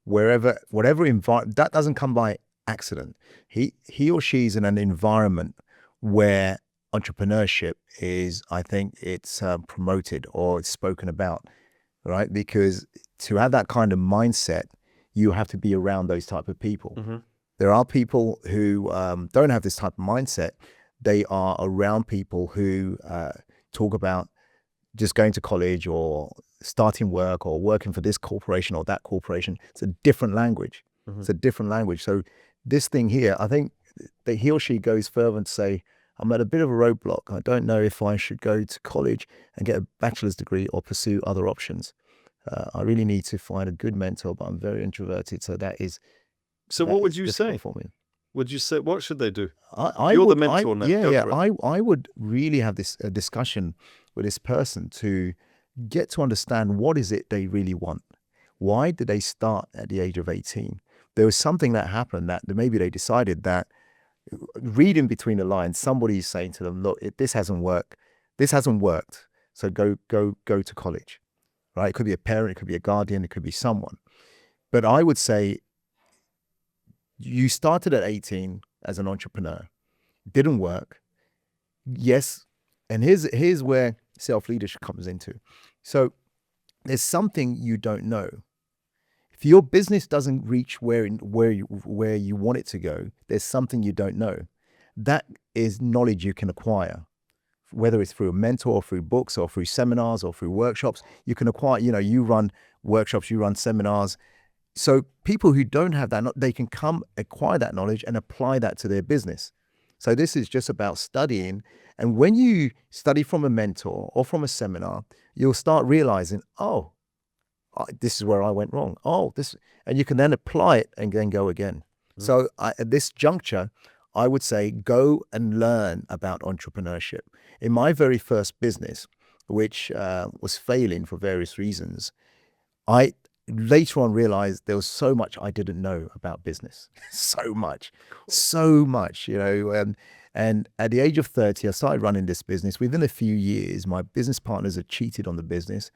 whatever environment, that doesn't come by accident. He or she's in an environment where entrepreneurship is, I think it's promoted or it's spoken about, right? Because to have that kind of mindset, you have to be around those type of people. Mm-hmm. There are people who don't have this type of mindset. They are around people who talk about just going to college or starting work or working for this corporation or that corporation. It's a different language. Mm-hmm. It's a different language. So this thing here, I think that he or she goes further and say, I'm at a bit of a roadblock. I don't know if I should go to college and get a bachelor's degree or pursue other options. I really need to find a good mentor, but I'm very introverted. So that is. So what would you say? For me. Would you say, what should they do? You're the mentor now. Yeah. I would really have a discussion with this person to get to understand what is it they really want. Why did they start at the age of 18? There was something that happened that maybe they decided that, reading between the lines, somebody's saying to them, look, this hasn't worked. So go to college, right? It could be a parent, it could be a guardian, it could be someone. But I would say you started at 18 as an entrepreneur, didn't work. Yes. And here's where self-leadership comes into. So there's something you don't know. If your business doesn't reach where you want it to go, there's something you don't know. That is knowledge you can acquire, whether it's through a mentor or through books or through seminars or through workshops. You can acquire, you run workshops, you run seminars. So people who don't have that, they can come acquire that knowledge and apply that to their business. So this is just about studying. And when you study from a mentor or from a seminar, you'll start realizing, this is where I went wrong. And you can then apply it and then go again. Mm-hmm. So at this juncture, I would say go and learn about entrepreneurship. In my very first business, which was failing for various reasons, I later on realized there was so much I didn't know about business. so much. And at the age of 30, I started running this business. Within a few years, my business partners had cheated on the business.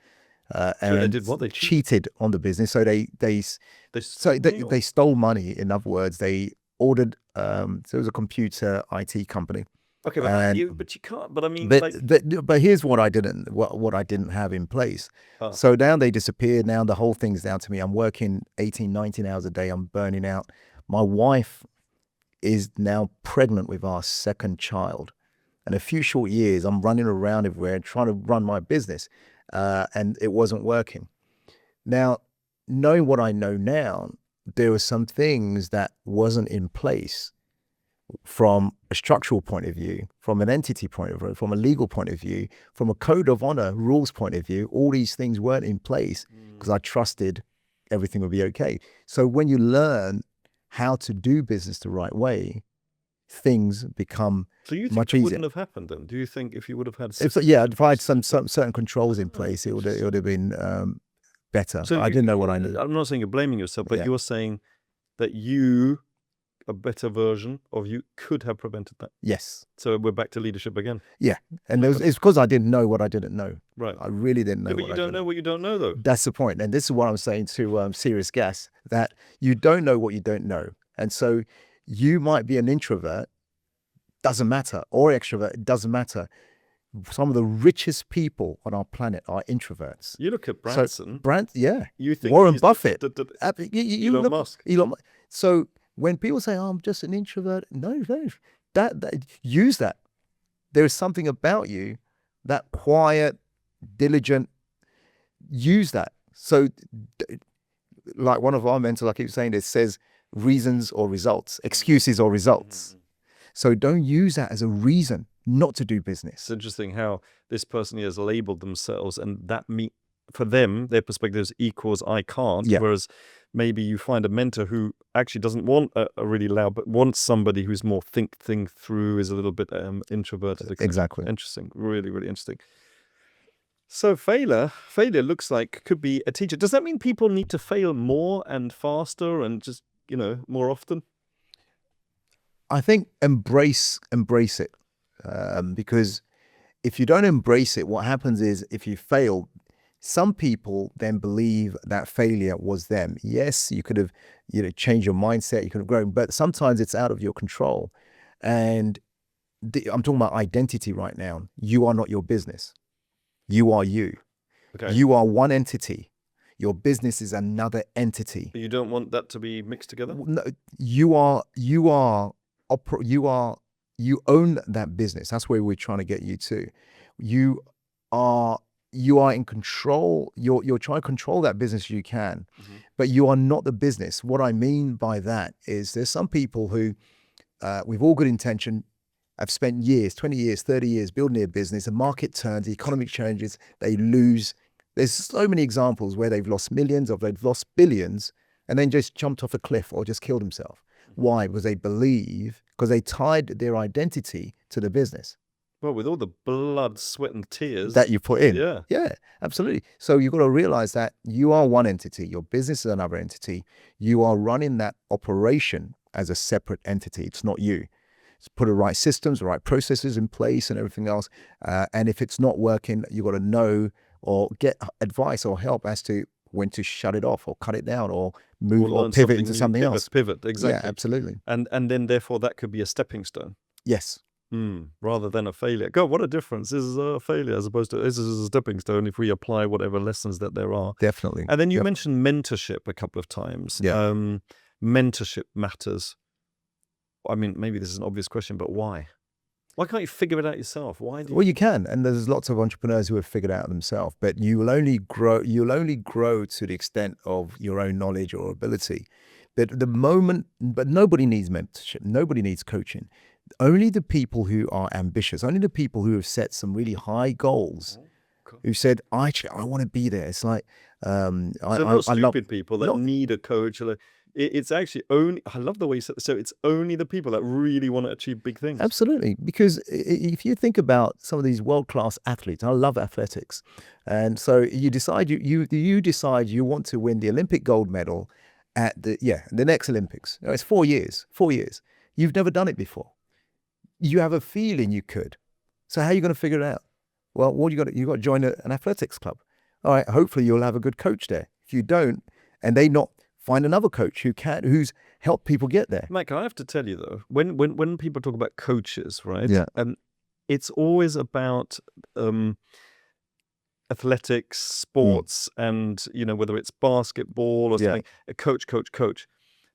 And they did what? They cheated on the business. So they stole money. In other words, they ordered. So it was a computer IT company. Okay, but you can't. But I mean, but here's what I didn't have in place. Oh. So now they disappeared. Now the whole thing's down to me. I'm working 18, 19 hours a day. I'm burning out. My wife is now pregnant with our second child. In a few short years, I'm running around everywhere trying to run my business. And it wasn't working. Now, knowing what I know now, there were some things that wasn't in place from a structural point of view, from an entity point of view, from a legal point of view, from a code of honor, rules point of view. All these things weren't in place because I trusted everything would be okay. So when you learn how to do business the right way, things become So you think much it easier. wouldn't have happened then? Do you think if you would have had If I had some certain controls in place, it would have been better. So I didn't know what I knew. I'm not saying you're blaming yourself, but Yeah. you're saying that you, a better version of you, could have prevented that. Yes. So we're back to leadership again. Yeah. And it's because I didn't know what I didn't know. Right. I really didn't know Yeah, but what you I don't didn't know what you don't know, though. That's the point. And this is what I'm saying to serious guests, that you don't know what you don't know. And so you might be an introvert, doesn't matter, or extrovert, it doesn't matter. Some of the richest people on our planet are introverts. You look at Branson. Yeah. You think Warren he's Buffett. Elon Look- Musk. Elon Musk. So when people say, "Oh, I'm just an introvert," no, that use that. There is something about you, that quiet, diligent. Use that. So, like one of our mentors, I keep saying this, says reasons or results, excuses or results. So don't use that as a reason not to do business. It's interesting how this person here has labeled themselves, and that for them, their perspective is equals I can't. Yeah. Whereas maybe you find a mentor who actually doesn't want a really loud, but wants somebody who's more think through, is a little bit introverted. Exactly. Interesting. Really, really interesting. So failure looks like could be a teacher. Does that mean people need to fail more and faster and just, more often? I think embrace it, because if you don't embrace it, what happens is if you fail, some people then believe that failure was them. Yes, you could have, changed your mindset, you could have grown, but sometimes it's out of your control. And I'm talking about identity right now. You are not your business. You are you. Okay. You are one entity. Your business is another entity. But you don't want that to be mixed together? No, you own that business. That's where we're trying to get you to. You are in control. You're trying to control that business you can, but you are not the business. What I mean by that is there's some people who, with all good intention, have spent years, 20 years, 30 years building their business. The market turns, the economy changes, they lose. There's so many examples where they've lost millions or they've lost billions and then just jumped off a cliff or just killed themselves. Why? Because they tied their identity to the business. Well, with all the blood, sweat, and tears that you put in. Yeah. Yeah, absolutely. So you've got to realize that you are one entity. Your business is another entity. You are running that operation as a separate entity. It's not you. It's put the right systems, the right processes in place and everything else. And if it's not working, you've got to know or get advice or help as to when to shut it off or cut it down or move or pivot into something else. Pivot, exactly. Yeah, absolutely. And then therefore that could be a stepping stone. Yes. Rather than a failure. God, what a difference. This is a failure as opposed to this is a stepping stone if we apply whatever lessons that there are. Definitely. And then you mentioned mentorship a couple of times. Yeah. Mentorship matters. I mean, maybe this is an obvious question, but why? Why can't you figure it out yourself? Why? Well, you can, and there's lots of entrepreneurs who have figured it out themselves. But you will only grow. You'll only grow to the extent of your own knowledge or ability. But nobody needs mentorship. Nobody needs coaching. Only the people who are ambitious. Only the people who have set some really high goals. Who said, I want to be there. It's like not stupid people that need a coach. It's actually only, I love the way you said, so it's only the people that really want to achieve big things. Absolutely. Because if you think about some of these world-class athletes, I love athletics. And so you decide you want to win the Olympic gold medal at the next Olympics. It's 4 years. You've never done it before. You have a feeling you could. So how are you going to figure it out? Well, you got to join an athletics club. All right, hopefully you'll have a good coach there. If you don't, and they not, find another coach who's helped people get there. Mike, I have to tell you though, when people talk about coaches, right? Yeah. It's always about athletics, sports, and whether it's basketball or something, a coach.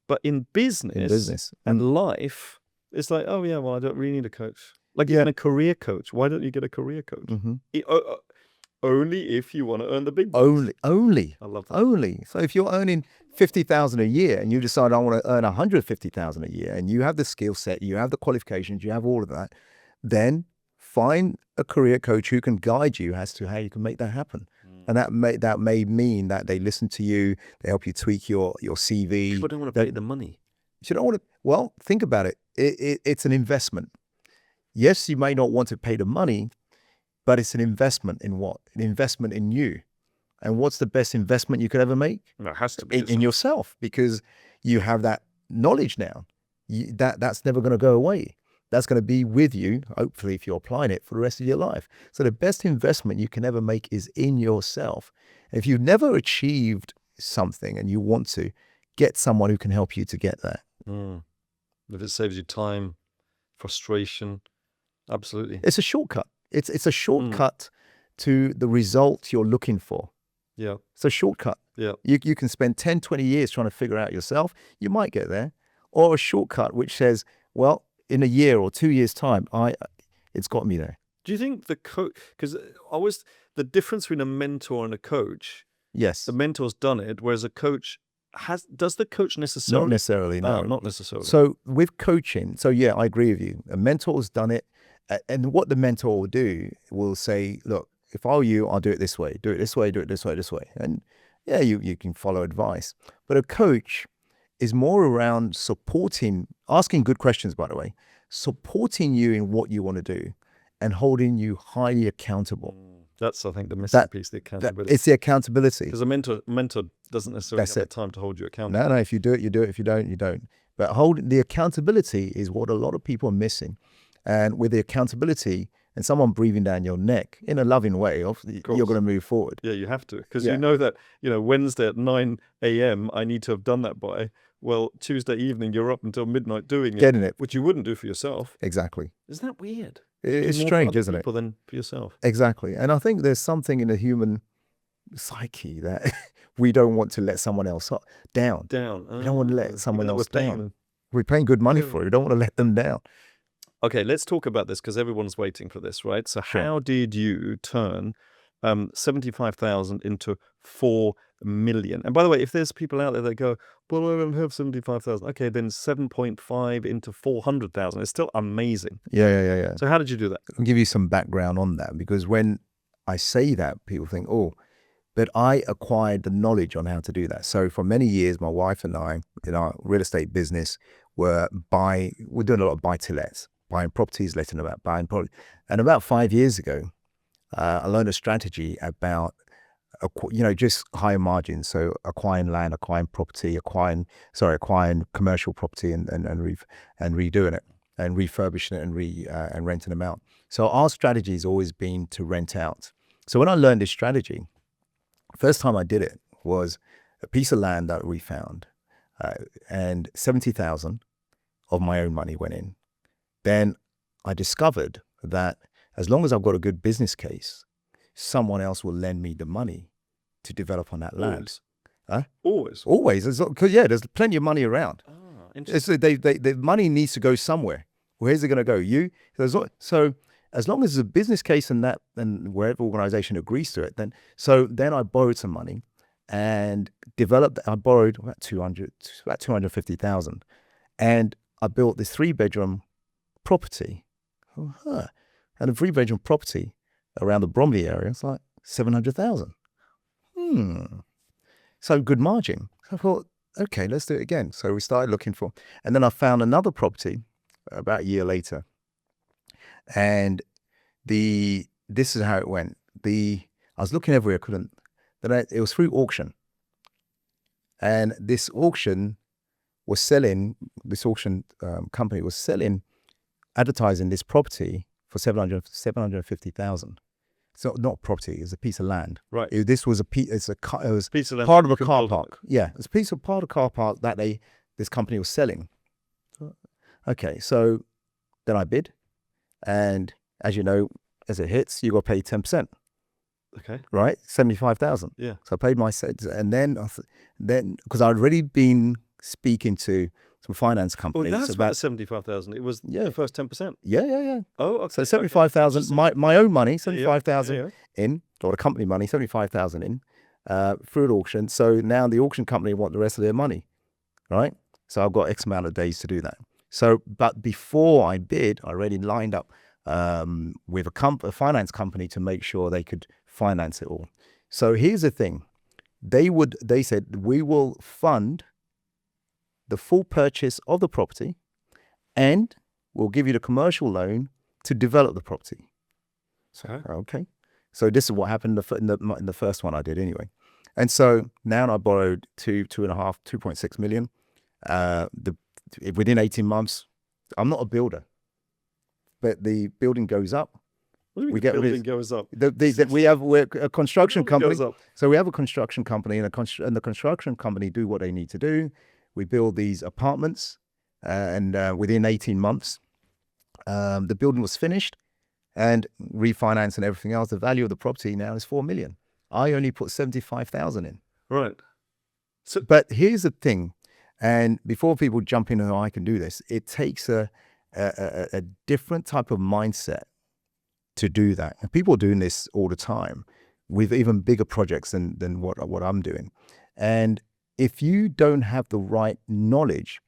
But in business and life, it's like, oh yeah, well, I don't really need a coach. Like even a career coach. Why don't you get a career coach? Only if you want to earn the big bucks. Only. I love that. Only. So if you're earning 50,000 a year, and you decide I want to earn 150,000 a year, and you have the skill set, you have the qualifications, you have all of that, then find a career coach who can guide you as to how you can make that happen. And that may mean that they listen to you, they help you tweak your CV. People don't want to pay the money. You don't want to. Well, think about it. It's an investment. Yes, you may not want to pay the money, but it's an investment in what? An investment in you. And what's the best investment you could ever make? It has to be in yourself, because you have that knowledge now. That's never going to go away. That's going to be with you, hopefully, if you're applying it for the rest of your life. So the best investment you can ever make is in yourself. If you've never achieved something and you want to, get someone who can help you to get there. If it saves you time, frustration, absolutely. It's a shortcut. It's a shortcut to the result you're looking for. Yeah. It's a shortcut. Yeah. You can spend 10, 20 years trying to figure out yourself. You might get there. Or a shortcut which says, well, in a year or 2 years' time, it's got me there. Do you think the coach, because the difference between a mentor and a coach, Yes. the mentor's done it, whereas a coach does the coach necessarily? Not necessarily, no. Not necessarily. So with coaching, yeah, I agree with you. A mentor's done it. And what the mentor will do, will say, look, if I were you, I'll do it this way, do it this way, do it this way, this way. And yeah, you can follow advice. But a coach is more around supporting, asking good questions, by the way, supporting you in what you want to do and holding you highly accountable. That's, I think, the missing piece, the accountability. It's the accountability. Because a mentor doesn't necessarily have the time to hold you accountable. No, if you do it, you do it. If you don't, you don't. But the accountability is what a lot of people are missing. And with the accountability and someone breathing down your neck in a loving way, you're going to move forward. Yeah, you have to. Because you know that, Wednesday at 9 a.m., I need to have done that by. Well, Tuesday evening, you're up until midnight doing it. Getting it. Which you wouldn't do for yourself. Exactly. Isn't that weird? It's strange, isn't it? Than for yourself. Exactly. And I think there's something in the human psyche that we don't want to let someone else down. We don't want to let someone else down. We're paying good money for it. We don't want to let them down. Okay, let's talk about this because everyone's waiting for this, right? So how did you turn 75,000 into 4 million? And by the way, if there's people out there that go, well, I don't have 75,000. Okay, then 7.5 into 400,000. It's still amazing. Yeah. So how did you do that? I'll give you some background on that, because when I say that, people think, oh, but I acquired the knowledge on how to do that. So for many years, my wife and I, in our real estate business, we're doing a lot of buy-to-lets, buying properties, letting them out, buying properties. And about 5 years ago, I learned a strategy about, just higher margins. So acquiring land, acquiring property, acquiring commercial property and redoing it and refurbishing it and renting them out. So our strategy has always been to rent out. So when I learned this strategy, first time I did it was a piece of land that we found, and 70,000 of my own money went in. Then I discovered that as long as I've got a good business case, someone else will lend me the money to develop on that land. Always? Always. Because there's plenty of money around. Interesting. The money needs to go somewhere. Where's it going to go? You. So as long as there's a business case and wherever organization agrees to it, then I borrowed some money and I borrowed about 250,000, and I built this 3-bedroom property. And a 3-bedroom property around the Bromley area, it's like 700,000. So good margin. I thought, okay, let's do it again. So we started looking and then I found another property about a year later. And this is how it went. I was looking everywhere, it was through auction. And this auction company was advertising this property for 750,000. So not property, it's a piece of land. Right. This was piece of land part of a car park. Yeah, it's a part of a car park that this company was selling. Okay, so then I bid, and as you know, as it hits, you got to pay 10%. Okay. Right, 75,000. Yeah. So I paid and then because I'd already been speaking to some finance companies. Well, that's about 75,000. It was the first 10%. Yeah. Oh, okay. So 75,000, my own money, 75,000 Yeah. in, or the company money, 75,000 in. through an auction. So now the auction company want the rest of their money, right? So I've got X amount of days to do that. So, but before I bid, I already lined up with a finance company to make sure they could finance it all. So here's the thing. They said, we will fund the full purchase of the property and we'll give you the commercial loan to develop the property. So, okay. So this is what happened in the first one I did anyway. And so now I borrowed 2.6 million. Within 18 months, I'm not a builder, but the building goes up. What do you mean the building goes up? We're a construction company. Goes up. So we have a construction company, and the construction company do what they need to do. We build these apartments, and within 18 months, the building was finished and refinanced and everything else. The value of the property now is 4 million. I only put 75,000 in. Right. So, but here's the thing, and before people jump in, oh, I can do this, it takes a different type of mindset to do that. And people are doing this all the time with even bigger projects than what I'm doing. And if you don't have the right knowledge,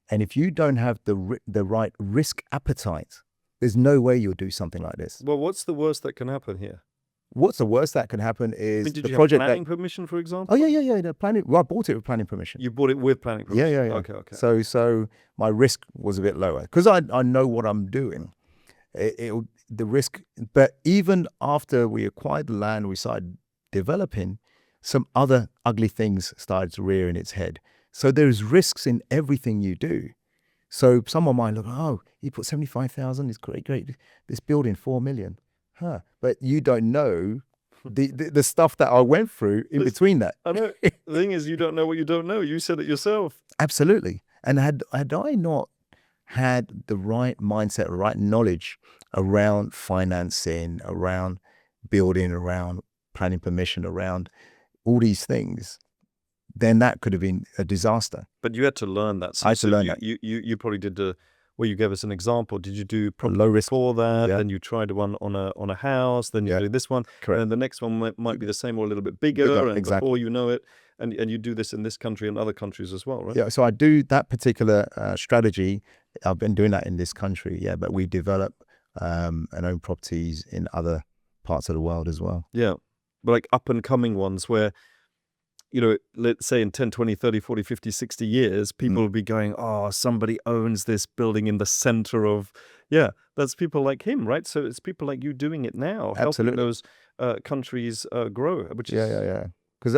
and if you don't have the right risk appetite, there's no way you'll do something like this. Well, what's the worst that can happen here? What's the worst that can happen is Did the you project have planning permission, for example? Oh yeah. The planning. Well, I bought it with planning permission. You bought it with planning permission? Yeah. Okay. So my risk was a bit lower because I know what I'm doing. The risk, but even after we acquired the land, we started developing, some other ugly things started to rear in its head. So there's risks in everything you do. So someone might look, oh, he put 75,000, it's great. This building, 4 million. But you don't know the stuff that I went through in between that. I know. The thing is, you don't know what you don't know. You said it yourself. Absolutely. And had I not had the right mindset, right knowledge around financing, around building, around planning permission, around all these things, then that could have been a disaster. But you had to learn that. I had to learn that. You probably did you gave us an example. Did you do low risk before that? Yeah. Then you tried one on a house. Then you do this one. Correct. And then the next one might be the same or a little bit bigger. And exactly. before you know it, and you do this in this country and other countries as well, right? Yeah. So I do that particular strategy. I've been doing that in this country. Yeah. But we develop and own properties in other parts of the world as well. Yeah. But like up and coming ones where, let's say in 10, 20, 30, 40, 50, 60 years, people will be going, oh, somebody owns this building in the center of, that's people like him, right? So it's people like you doing it now, Absolutely. helping those countries grow, which is... Yeah. Because,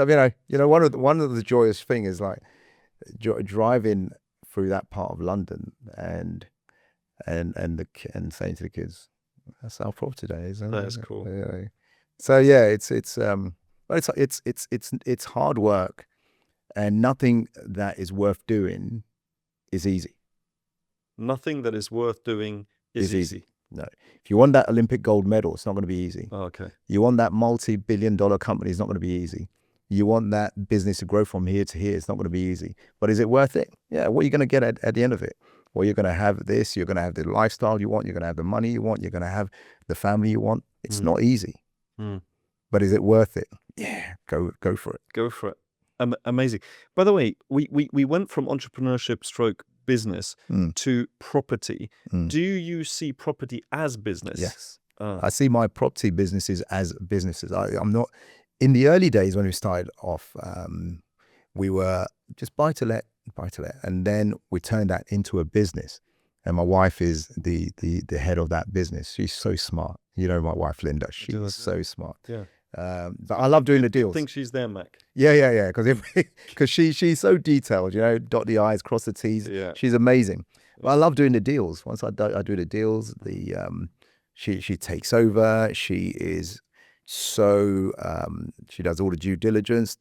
one of the joyous thing is like driving through that part of London and saying to the kids, that's our property today, isn't it? That's cool. Yeah. So yeah, it's hard work, and nothing that is worth doing is easy. Nothing that is worth doing is easy. No. If you want that Olympic gold medal, it's not going to be easy. Oh, okay. You want that multi-billion-dollar company, it's not going to be easy. You want that business to grow from here to here, it's not going to be easy. But is it worth it? Yeah. What are you going to get at the end of it? Well, you're going to have this, you're going to have the lifestyle you want, you're going to have the money you want, you're going to have the family you want. It's not easy. But is it worth it? Yeah, go for it. Go for it. Amazing. By the way, we went from entrepreneurship stroke business to property. Do you see property as business? Yes. I see my property businesses as businesses. I'm not, in the early days when we started off, we were just buy to let, and then we turned that into a business. And my wife is the head of that business. She's so smart. You know my wife, Linda. She's so smart. Yeah. But I love doing the deals. I think she's there, Mac. Yeah. Because she's so detailed. Dot the I's, cross the T's. Yeah. She's amazing. But I love doing the deals. Once I do the deals, she takes over. She is so she does all the due diligence.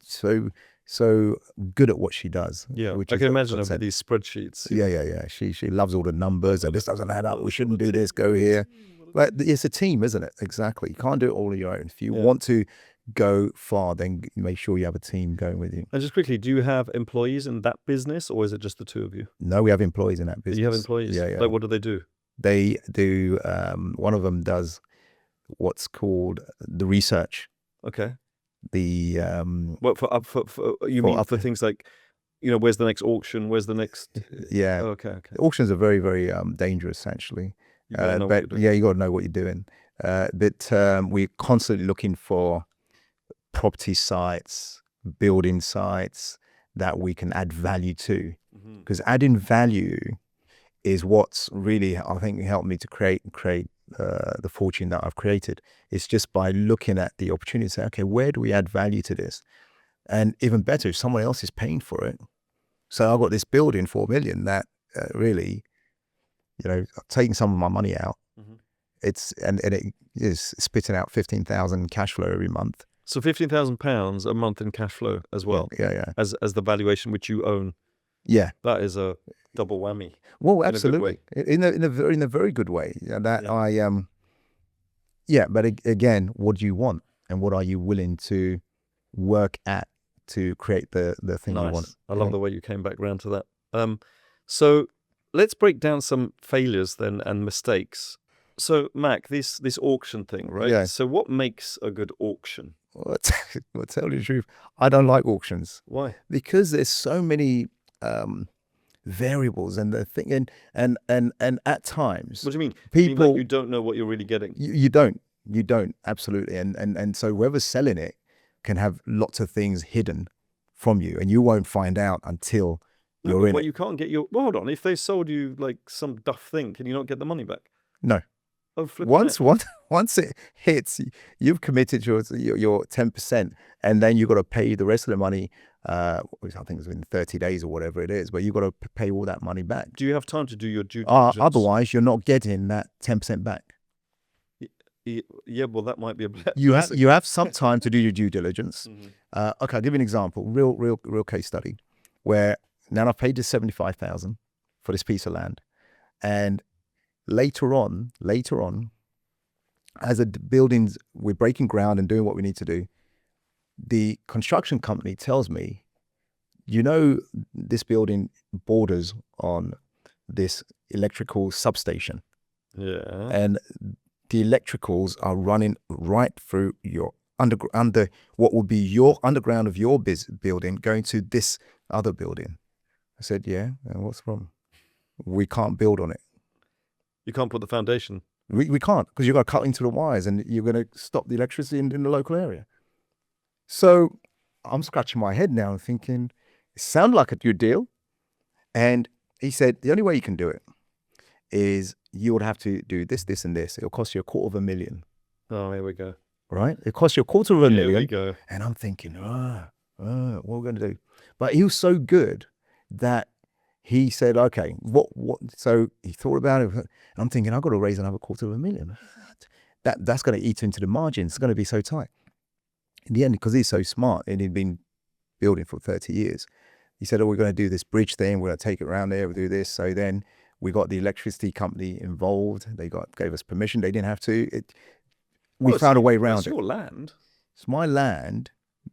So good at what she does. Yeah, which I can imagine over these spreadsheets. Yeah. She loves all the numbers. And this doesn't add up. We shouldn't do this. Go here. But it's a team, isn't it? Exactly. You can't do it all on your own. If you want to go far, then make sure you have a team going with you. And just quickly, do you have employees in that business, or is it just the two of you? No, we have employees in that business. You have employees? Yeah. Like, what do they do? They do, one of them does what's called the research. Okay. the What for you For mean up- for things like, where's the next auction? Where's the next? yeah. Oh, okay. Auctions are very, very dangerous, actually. You gotta know what But you're doing. yeah, you got to know what you're doing. But we're constantly looking for property sites, building sites that we can add value to, Mhm. because adding value is what's really, I think, helped me to create the fortune that I've created. It's just by looking at the opportunity and say, okay, where do we add value to this? And even better, if someone else is paying for it. So I've got this building, 4 million, that really, taking some of my money out, Mhm. and it is spitting out 15,000 cash flow every month. So £15,000 a month in cash flow as well, Yeah. as the valuation which you own. Yeah. That is a double whammy. Well, In a good way. absolutely. In a very good way. And that Yeah. but again, what do you want? And what are you willing to work at to create the thing you want? Nice. I love the way you came back round to that. So let's break down some failures then and mistakes. So Mac, this auction thing, right? Yeah. So what makes a good auction? Well, tell you the truth, I don't like auctions Why? because there's so many variables and the thing, and at times What do you mean? You mean people like you don't know what you're really getting. you don't absolutely, and so whoever's selling it can have lots of things hidden from you, and you won't find out until you're in Well, it. you can't get your. Well, hold on. If they sold you like some duff thing, can you not get the money back? No. Oh, flip Once it hits, you've committed your 10%, and then you've got to pay the rest of the money. Which I think it's in 30 days or whatever it is, but you've got to pay all that money back. Do you have time to do your due diligence? Otherwise, you're not getting that 10% back. Yeah, well, that might be a You have some time to do your due diligence. Mhm. Okay, I'll give you an example. Real case study, where now I've paid this 75,000 for this piece of land, and later on, as the buildings, we're breaking ground and doing what we need to do. The construction company tells me, this building borders on this electrical substation, Yeah. and the electricals are running right through your under what would be your underground of your building going to this other building. I said, yeah, and what's the problem? We can't build on it. You can't put the foundation. We can't, because you've got to cut into the wires and you're going to stop the electricity in the local area. So I'm scratching my head now and thinking, it sounded like a good deal. And he said, the only way you can do it is you would have to do this, this, and this. It'll cost you $250,000. Oh, here we go. Right? It costs you $250,000. Here we go. And I'm thinking, what are we going to do? But he was so good that he said, okay, what? So he thought about it. And I'm thinking, I've got to raise another $250,000. That's going to eat into the margins. It's going to be so tight. In the end, because he's so smart and he'd been building for 30 years, he said, we're going to do this bridge thing. We're going to take it around there. We'll do this. So then we got the electricity company involved. They gave us permission. They didn't have to. We found a way around it. It's your land. It's my land.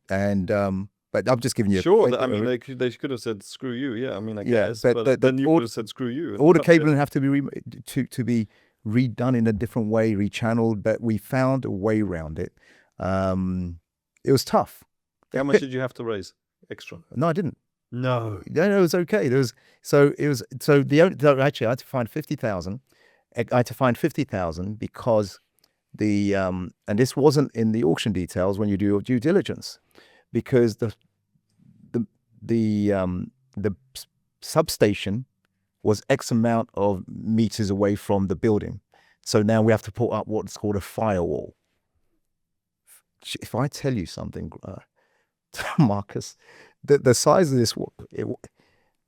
And, but I'm just giving you sure. They could have said screw you. Yeah, I guess. But then you could have said screw you. All the cabling have to be to be redone in a different way, rechanneled. But we found a way around it. It was tough. How much did you have to raise extra? No, I didn't. No, it was okay. Actually I had to find 50,000. I had to find 50,000 because and this wasn't in the auction details when you do your due diligence, because the substation was X amount of meters away from the building. So now we have to put up what's called a firewall. If I tell you something, Marcus, the size of this,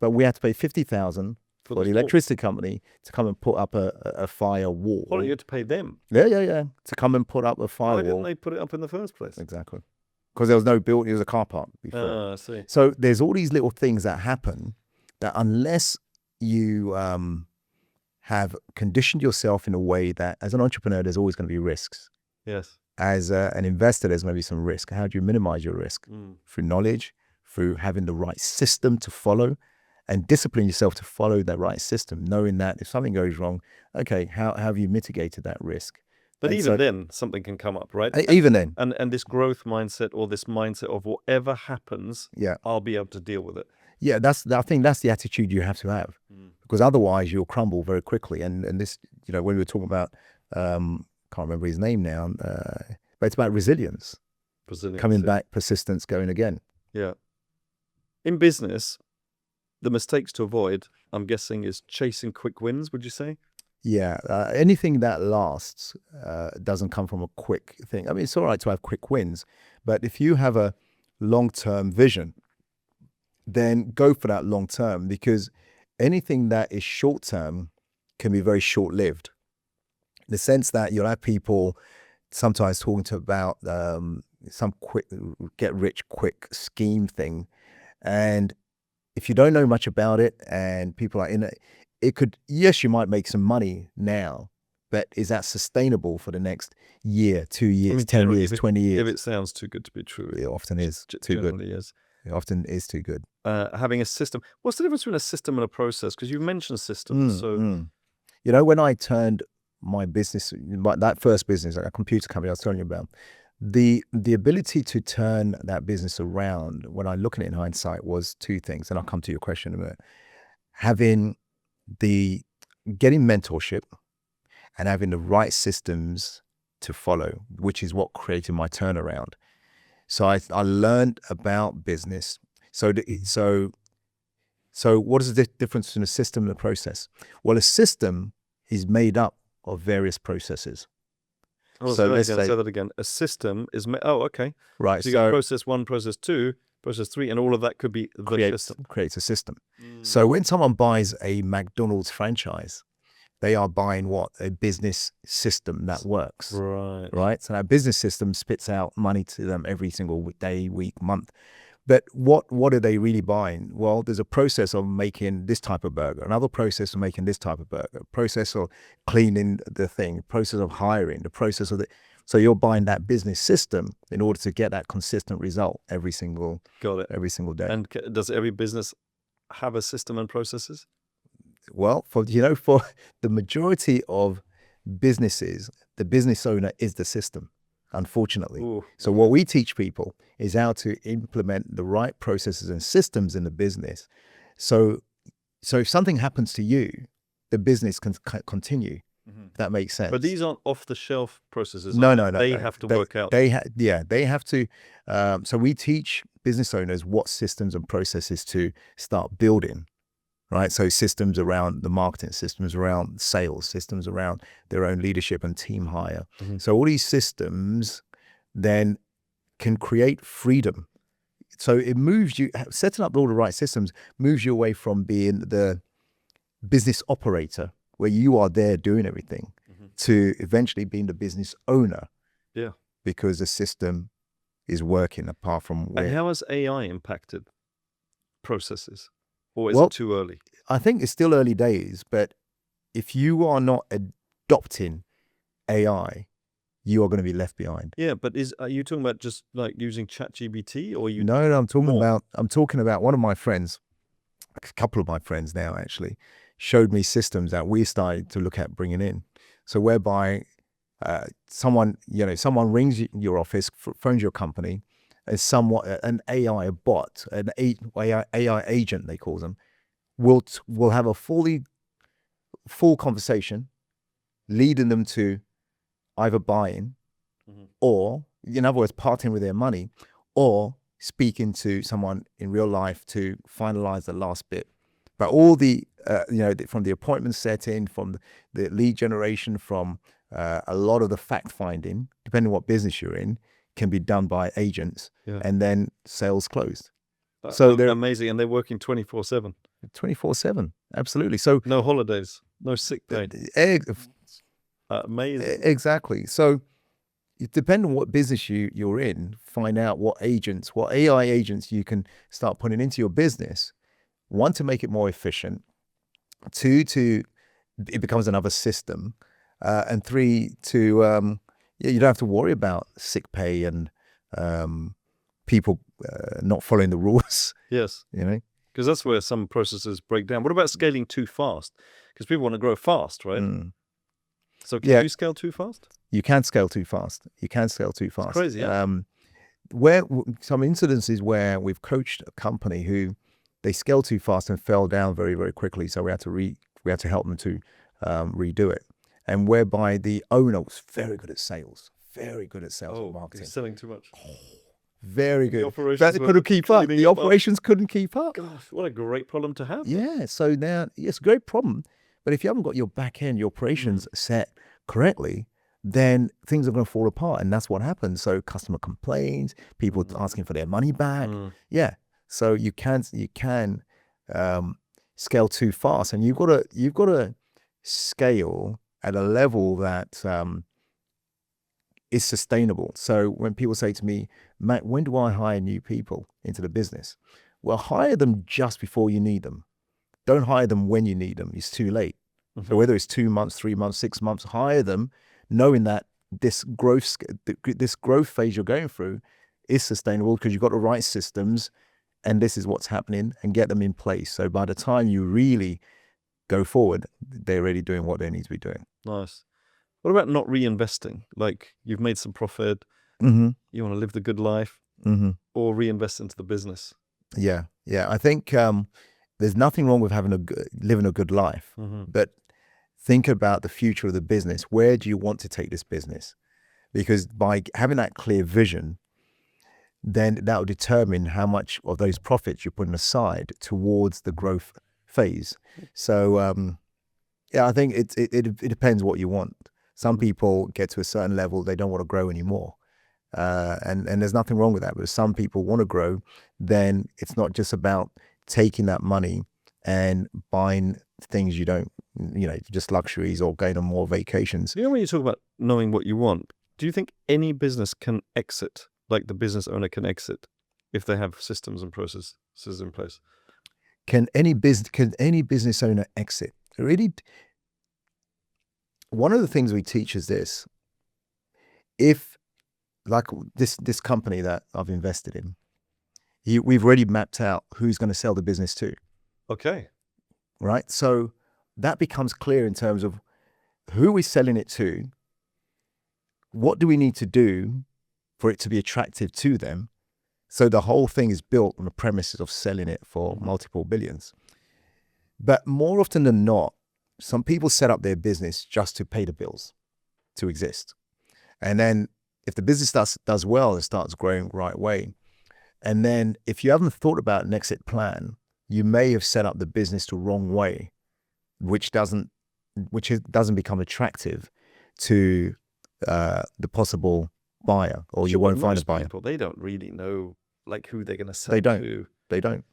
but we had to pay 50,000 for the electricity company to come and put up a firewall. Well, you had to pay them. Yeah, to come and put up a firewall. Why didn't they put it up in the first place? Exactly. Because there was no building, it was a car park before. I see. So there's all these little things that happen that unless you have conditioned yourself in a way that, as an entrepreneur, there's always going to be risks. Yes. As an investor, there's going to be some risk. How do you minimize your risk? Through knowledge, through having the right system to follow, and discipline yourself to follow that right system, knowing that if something goes wrong, okay, how have you mitigated that risk? But And even so- then, something can come up, right? Even then, And this growth mindset or this mindset of whatever happens, yeah. I'll be able to deal with it. Yeah, I think that's the attitude you have to have, because otherwise you'll crumble very quickly. And this, when we were talking about, can't remember his name now, but it's about resilience, Brazilian. coming back, persistence, going again. Yeah. In business, the mistakes to avoid, I'm guessing, is chasing quick wins, would you say? Yeah, anything that lasts doesn't come from a quick thing. I mean, it's all right to have quick wins, but if you have a long-term vision, then go for that long term, because anything that is short term can be very short lived. In the sense that you'll have people sometimes talking about some quick get rich quick scheme thing, and if you don't know much about it and people are in it, yes, you might make some money now, but is that sustainable for the next year, 2 years, 10 years, 20 years? If it sounds too good to be true, It often is too good. generally is. It often is too good. Having a system. What's the difference between a system and a process? Because you mentioned systems. When I turned my business, that first business, a computer company I was telling you about, the ability to turn that business around, when I look at it in hindsight, was two things. And I'll come to your question in a minute. Getting mentorship and having the right systems to follow, which is what created my turnaround. So I learned about business. So what is the difference between a system and a process? Well, a system is made up of various processes. So let's say that again. A system is okay. Right. So you got process 1, process 2, process 3, and all of that could be the system. Creates a system. So when someone buys a McDonald's franchise, they are buying what? A business system that works. Right. So that business system spits out money to them every single day, week, month. But what are they really buying? Well, there's a process of making this type of burger, another process of making this type of burger, process of cleaning the thing, process of hiring, the process of so you're buying that business system in order to get that consistent result every single day. And does every business have a system and processes? Well, for the majority of businesses, the business owner is the system, unfortunately. Ooh. So what we teach people is how to implement the right processes and systems in the business. So if something happens to you, the business can continue. If that makes sense. But these aren't off-the-shelf processes. No. They have to work out. They have to. So we teach business owners what systems and processes to start building. Right. So systems around the marketing, systems around sales, systems around their own leadership and team hire. So all these systems then can create freedom. So it moves you, setting up all the right systems moves you away from being the business operator where you are there doing everything to eventually being the business owner. Yeah. Because the system is working apart from where. And how has AI impacted processes? Or is it too early? I think it's still early days, but if you are not adopting AI, you are going to be left behind. Yeah, but are you talking about just like using ChatGPT, or you? No, I'm talking about one of my friends, a couple of my friends now actually, showed me systems that we started to look at bringing in. So whereby someone rings your office, phones your company, as an AI bot, an AI agent, they call them, will have a full conversation, leading them to either buying or, in other words, parting with their money, or speaking to someone in real life to finalize the last bit. But all from the appointment setting, from the lead generation, from a lot of the fact finding, depending on what business you're in, can be done by agents, and then sales closed. So they're amazing, and they're working 24/7. 24/7, absolutely. So no holidays, no sick pay. Amazing. Exactly. So it depends on what business you're in. Find out what AI agents you can start putting into your business. One, to make it more efficient. Two, it becomes another system. And three, you don't have to worry about sick pay and people not following the rules. Yes. Because that's where some processes break down. What about scaling too fast? Because people want to grow fast, right? So can Yeah. you scale too fast? You can scale too fast. You can scale too fast. crazy, yeah. Some incidences where we've coached a company who they scaled too fast and fell down very, very quickly. So we had to help them to redo it. And whereby the owner was very good at sales, and marketing. He's selling too much. Very good. operations But they were couldn't keep up. cleaning The it up. operations couldn't keep up. Gosh, what a great problem to have. Yeah. So now it's a great problem. But if you haven't got your back end, your operations set correctly, then things are going to fall apart. And that's what happens. So customer complaints, people asking for their money back. Yeah. So you can scale too fast, and you've got to scale at a level that is sustainable. So when people say to me, Matt, when do I hire new people into the business? Well, hire them just before you need them. Don't hire them when you need them. It's too late. So whether it's 2 months, 3 months, 6 months, hire them knowing that this growth phase you're going through is sustainable because you've got the right systems and this is what's happening, and get them in place. So by the time you really go forward, they're already doing what they need to be doing. Nice. What about not reinvesting? Like you've made some profit, Mm-hmm. you want to live the good life, Mm-hmm. or reinvest into the business. Yeah. I think there's nothing wrong with living a good life, but think about the future of the business. Where do you want to take this business? Because by having that clear vision, then that will determine how much of those profits you're putting aside towards the growth phase. So I think it depends what you want. Some people get to a certain level, they don't want to grow anymore. And there's nothing wrong with that. But if some people want to grow, then it's not just about taking that money and buying things you don't, just luxuries or going on more vacations. When you talk about knowing what you want, do you think any business can exit, like the business owner can exit, if they have systems and processes in place? Can any business owner exit? Really, one of the things we teach is this: if, like this company that I've invested in, we've already mapped out who's going to sell the business to. Okay. Right. So that becomes clear in terms of who we're selling it to. What do we need to do for it to be attractive to them? So the whole thing is built on the premises of selling it for multiple billions. But more often than not, some people set up their business just to pay the bills, to exist. And then if the business does well, it starts growing the right way. And then if you haven't thought about an exit plan, you may have set up the business the wrong way, which doesn't become attractive to the possible buyer, or you won't find a buyer. People, they don't really know like who they're going to sell They don't. to. They don't.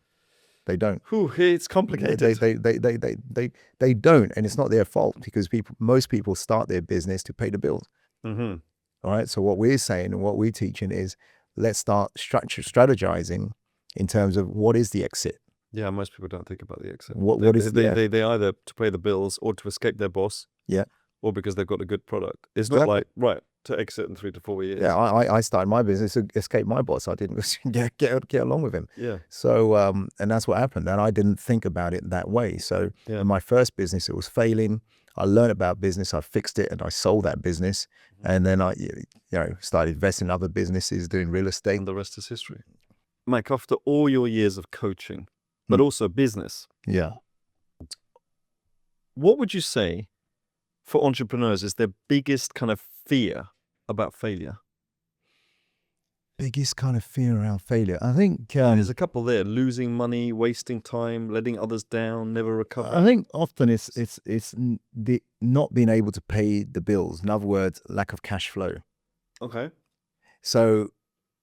It's complicated. They don't, and it's not their fault because most people start their business to pay the bills. Mm-hmm. All right. So what we're saying and what we're teaching is, let's start strategizing in terms of what is the exit. Yeah, most people don't think about the exit. They either to pay the bills or to escape their boss. Yeah. Or because they've got a good product. It's not like to exit in 3 to 4 years. Yeah, I started my business to escape my boss. I didn't get along with him. Yeah. So and that's what happened. And I didn't think about it that way. So in my first business, it was failing. I learned about business. I fixed it, and I sold that business. And then I, started investing in other businesses, doing real estate. And the rest is history. Mike, after all your years of coaching, but also business, what would you say for entrepreneurs is their biggest kind of fear about failure? Biggest kind of fear around failure, I think. There's a couple there: losing money, wasting time, letting others down, never recover. I think often it's the not being able to pay the bills. In other words, lack of cash flow. Okay. So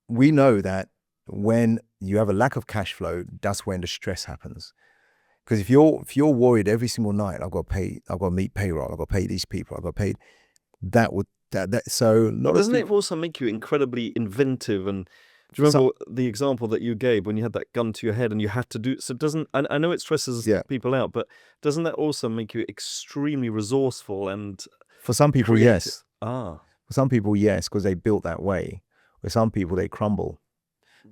we know that when you have a lack of cash flow, that's when the stress happens. Because if you're worried every single night, I've got to meet payroll, I've got to pay these people, I've got to pay, doesn't it also make you incredibly inventive? And do you remember the example that you gave when you had that gun to your head and you had to do, so I know it stresses people out, but doesn't that also make you extremely resourceful and for some people, creative? yes. For some people, yes, because they built that way. With some people, they crumble.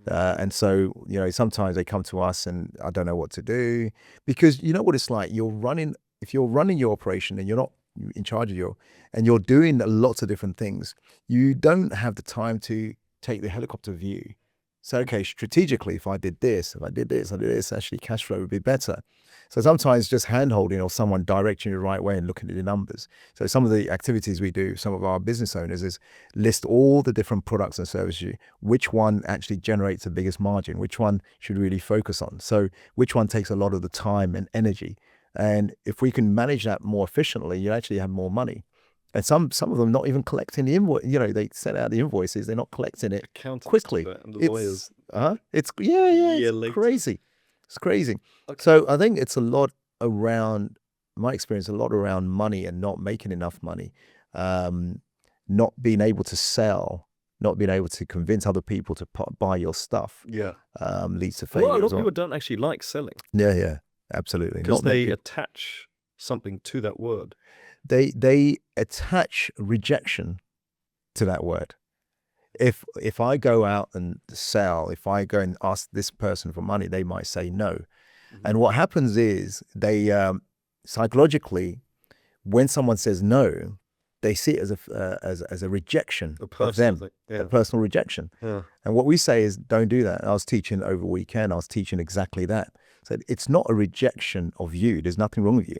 And so, sometimes they come to us and I don't know what to do, because you know what it's like. If you're running your operation and you're not in charge of and you're doing lots of different things, you don't have the time to take the helicopter view. So, okay, strategically, if I did this, actually cash flow would be better. So sometimes just hand-holding or someone directing you the right way and looking at the numbers. So some of the activities we do, some of our business owners, is list all the different products and services, which one actually generates the biggest margin, which one should really focus on. So which one takes a lot of the time and energy. And if we can manage that more efficiently, you actually have more money. And some of them not even collecting the invoice. They send out the invoices, they're not collecting it quickly. And the lawyers. It's crazy. It's crazy. Okay. So I think it's a lot around, my experience, a lot around money and not making enough money, not being able to sell, not being able to convince other people to buy your stuff. Yeah. Leads to A failure. lot of people don't actually like selling Yeah, absolutely. because Not many they people. attach something to that word. They attach rejection to that word. If I go out and sell, if I go and ask this person for money, they might say no. Mm-hmm. And what happens is they psychologically, when someone says no, they see it as a rejection of them, a personal rejection. Yeah. And what we say is, don't do that. I was teaching over the weekend. I was teaching exactly that. So it's not a rejection of you. There's nothing wrong with you.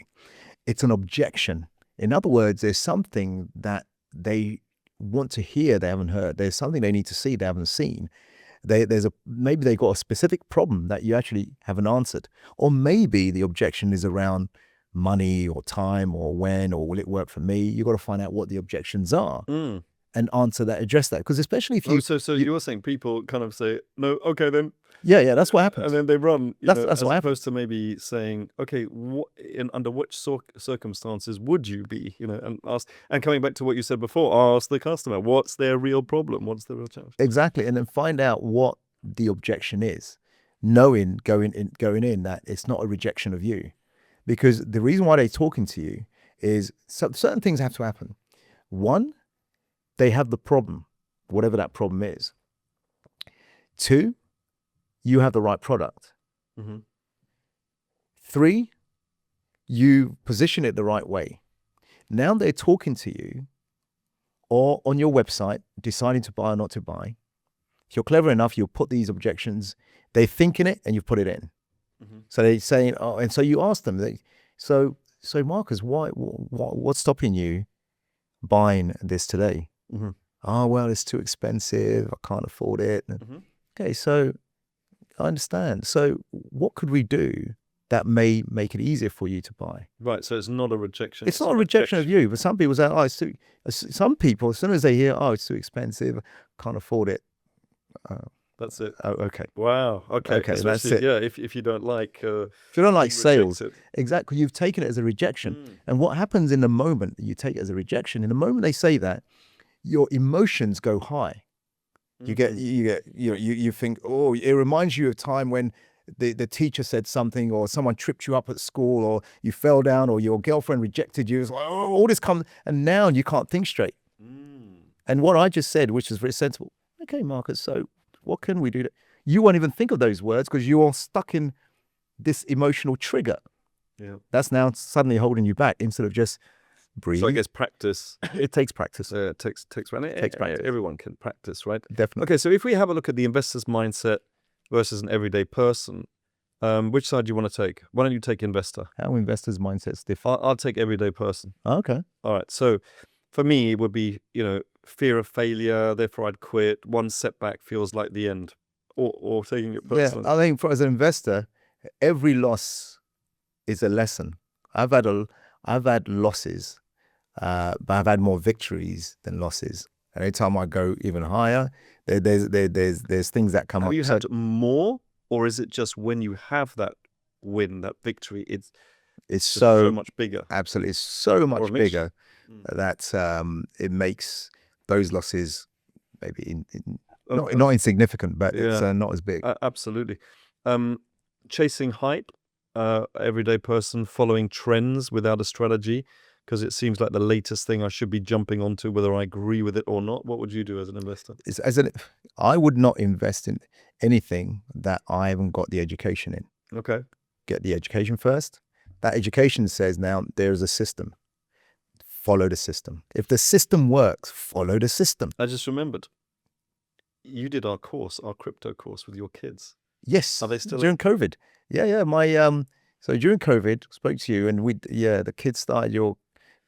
It's an objection. In other words, there's something that they want to hear they haven't heard. There's something they need to see they haven't seen. Maybe they got a specific problem that you actually haven't answered, or maybe the objection is around money or time or when or will it work for me. You got to find out what the objections are and answer that, address that. Because especially if you, so you're saying people kind of say no, okay then. Yeah, that's what happens. And then they run. That's as what happens. opposed to maybe saying, okay, under which circumstances would you be? And ask. And coming back to what you said before, ask the customer, what's their real problem? What's their real challenge? Exactly, and then find out what the objection is. Knowing going in that it's not a rejection of you, because the reason why they're talking to you is certain things have to happen. One, they have the problem, whatever that problem is. Two, you have the right product. Mm-hmm. Three, you position it the right way. Now they're talking to you or on your website, deciding to buy or not to buy. If you're clever enough, you'll put these objections, they think in it and you put it in. Mm-hmm. So they're saying, and so you ask them, so Marcus, what's stopping you buying this today? Mm-hmm. Oh, well, it's too expensive. I can't afford it. Mm-hmm. Okay, so I understand. So what could we do that may make it easier for you to buy? Right, so it's not a rejection. It's not a rejection of you, but some people say, some people, as soon as they hear, it's too expensive, can't afford it. That's it. Oh, okay. Wow. Okay, that's it. Yeah, if you don't like... if you don't like sales, it. exactly, you've taken it as a rejection. And what happens in the moment that you take it as a rejection, in the moment they say that, your emotions go high. You think, it reminds you of time when the teacher said something, or someone tripped you up at school, or you fell down, or your girlfriend rejected you. It's like, all this comes, and now you can't think straight. And what I just said, which is very sensible. Okay, Marcus, so what can we do? You won't even think of those words because you're stuck in this emotional trigger. Yeah, that's now suddenly holding you back instead of just breathe. So I guess practice. It takes practice. It takes practice. Everyone can practice, right? Definitely. Okay, so if we have a look at the investor's mindset versus an everyday person, which side do you want to take? Why don't you take investor? How investors' mindsets differ? I'll take everyday person. Okay. All right. So for me, it would be, fear of failure, therefore I'd quit. One setback feels like the end, or taking it personally. Yeah, I think as an investor, every loss is a lesson. I've had losses, but I've had more victories than losses. And every time I go even higher, there's things that come up. Have you had more, or is it just when you have that win, that victory, it's so much bigger? Absolutely, it's so much bigger that it makes those losses maybe not insignificant, but it's not as big. Absolutely. Chasing hype, everyday person following trends without a strategy, because it seems like the latest thing I should be jumping onto, whether I agree with it or not. What would you do as an investor? I would not invest in anything that I haven't got the education in. Okay. Get the education first. That education says now there's a system. follow the system. If the system works, follow the system. I just remembered. You did our crypto course with your kids. Yes. Are they still during COVID? Yeah. My so during COVID, spoke to you, and the kids started your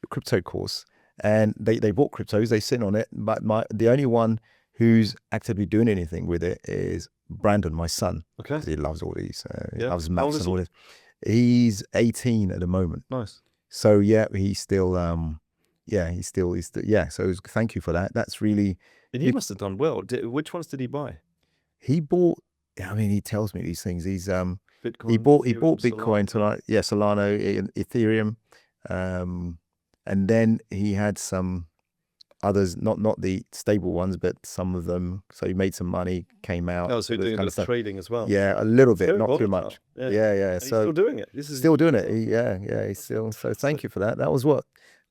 crypto course, and they bought cryptos. They sit on it, but the only one who's actively doing anything with it is Brandon, my son. Okay. He loves all these. He Yeah. loves How old maths is and all he? this. He's 18 at the moment. Nice. So yeah, he's still he's still So thank you for that. That's really. And he must have done well. Which ones did he buy? He bought. I mean, he tells me these things. He's Bitcoin. he bought Ethereum, Bitcoin Solana. Solana, Ethereum, and then he had some others, not the stable ones, but some of them. So he made some money, came out. Oh, so you're doing a bit of trading as well. Yeah, a little bit, Very not too volatile. much. Yeah. Yeah. And So he's still doing it. This is still doing it. He's still. So thank you for that. That was what.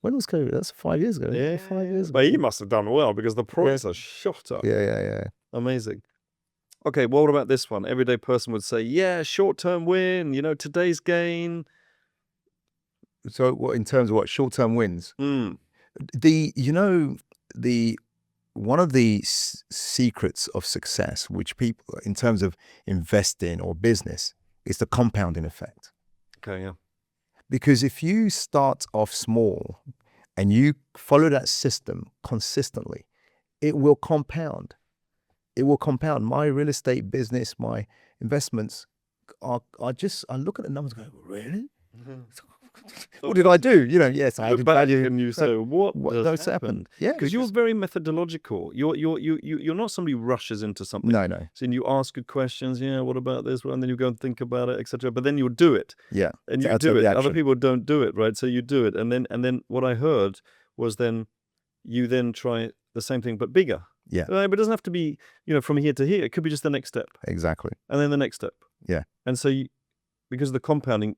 When was COVID? That's 5 years ago. Yeah, 5 years ago. But he must have done well because the price are shot up. Yeah. Amazing. Okay, well, what about this one? Everyday person would say, yeah, short-term win, today's gain. So what in terms of what short-term wins? Mm. One of the secrets of success, which people, in terms of investing or business, is the compounding effect. Okay, yeah. Because if you start off small and you follow that system consistently, it will compound. It will compound. My real estate business, my investments I look at the numbers and go, really? What did I do? Yes, I added value. And you say, what does happen? Yeah, because you're very methodological. You're not somebody who rushes into something. No. So you ask good questions. Yeah, what about this? And then you go and think about it, etc. But then you'll do it. Yeah, and you do it. Other people don't do it, right? So you do it, and then what I heard was then you then try the same thing but bigger. Yeah, but it doesn't have to be from here to here. It could be just the next step. Exactly. And then the next step. Yeah. And so because of the compounding,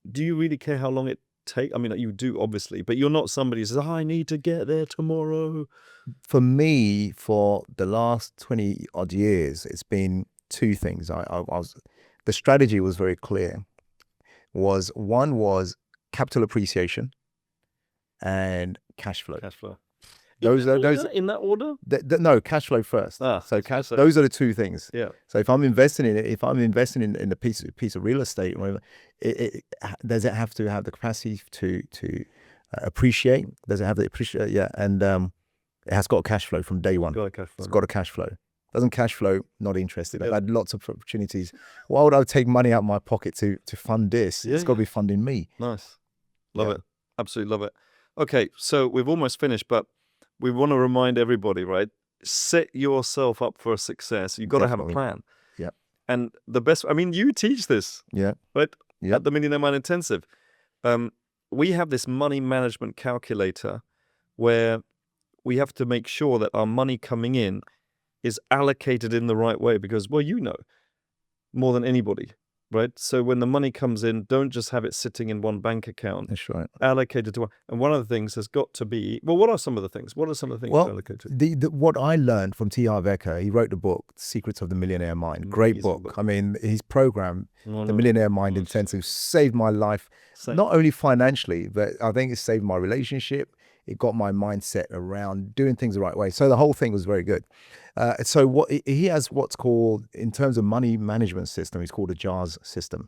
do you really care how long it takes? I mean, you do, obviously, but you're not somebody who says, I need to get there tomorrow. For me, for the last 20 odd years, it's been two things. The strategy was very clear. One was capital appreciation and cash flow. Cash flow. Those in that order? No, cash flow first. So those are the two things. Yeah. So if I'm investing in it, if I'm investing in a piece of real estate, or whatever, does it have to have the capacity to appreciate? Does it have the appreciate? Yeah, and it has got a cash flow from day one. It's got a cash flow. Doesn't cash flow? Not interested. I've had lots of opportunities. Why would I take money out of my pocket to fund this? It's got to be funding me. Nice. Love it. Absolutely love it. Okay, so we've almost finished, but we want to remind everybody, right? Set yourself up for a success. You've got to have a plan. Yeah. And the best, you teach this. Yeah. Right? Yeah. At the Millionaire Mind Intensive. We have this money management calculator where we have to make sure that our money coming in is allocated in the right way because, well, more than anybody. Right. So when the money comes in, don't just have it sitting in one bank account. That's right. Allocated to one. And one of the things has got to be, well, what are some of the things? What are some of the things allocated? What I learned from T. Harv Eker, he wrote the book, Secrets of the Millionaire Mind. Great book. I mean, his program, The Millionaire Mind Intensive, saved my life, not only financially, but I think it saved my relationship. It got my mindset around doing things the right way. So the whole thing was very good. So he has what's called, in terms of money management system, it's called a JARS system.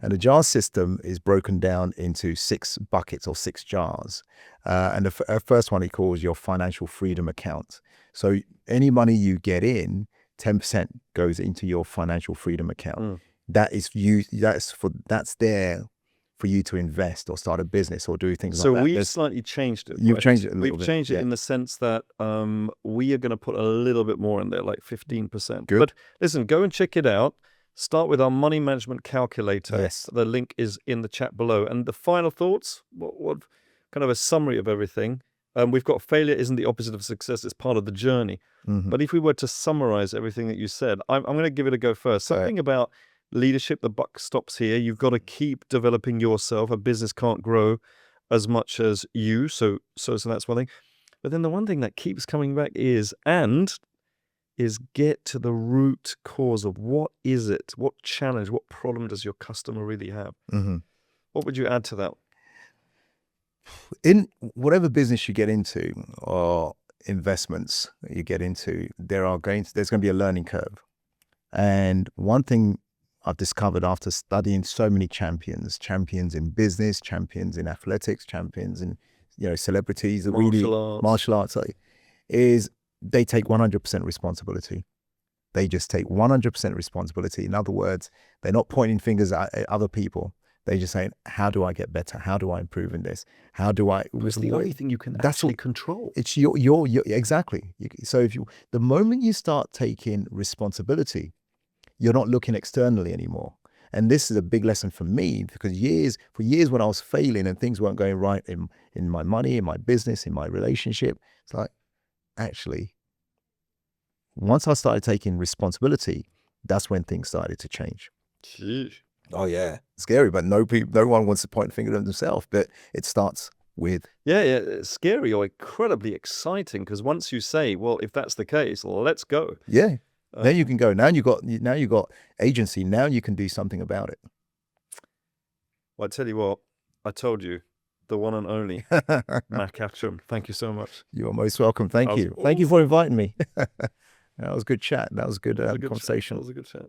And the JARS system is broken down into 6 buckets or 6 jars. And the first one he calls your financial freedom account. So any money you get in, 10% goes into your financial freedom account. That's there for you to invest or start a business or do things like that. So we've slightly changed it. You've changed it a little bit. We've changed it in the sense that we are going to put a little bit more in there, like 15%. Good. But listen, go and check it out. Start with our money management calculator. Yes. The link is in the chat below. And the final thoughts, what kind of a summary of everything. We've got failure isn't the opposite of success. It's part of the journey. Mm-hmm. But if we were to summarize everything that you said, I'm going to give it a go first. Something about leadership, the buck stops here. You've got to keep developing yourself. A business can't grow as much as you. So that's one thing. But then the one thing that keeps coming back is get to the root cause of what is it? What challenge, what problem does your customer really have? Mm-hmm. What would you add to that? In whatever business you get into or investments you get into, there's going to be a learning curve. And one thing I've discovered after studying so many champions in business, champions in athletics, champions in, celebrities, martial arts, is they take 100% responsibility. They just take 100% responsibility. In other words, they're not pointing fingers at other people. They're just saying, how do I get better? How do I improve in this? How do I? It's the only thing you can actually control. It's your exactly. So the moment you start taking responsibility, you're not looking externally anymore. And this is a big lesson for me, because for years when I was failing and things weren't going right in my money, in my business, in my relationship, it's like, actually, once I started taking responsibility, that's when things started to change. Jeez. Oh yeah, scary, but no one wants to point a finger at themselves. But it starts with it's scary or incredibly exciting, because once you say, well, if that's the case, let's go. Yeah, then you can go. Now you got agency. Now you can do something about it. Well, I tell you what, I told you, the one and only Mac Attram. Thank you so much. You are most welcome. Thank you for inviting me. That was a good chat. That was a good conversation. That was a good chat.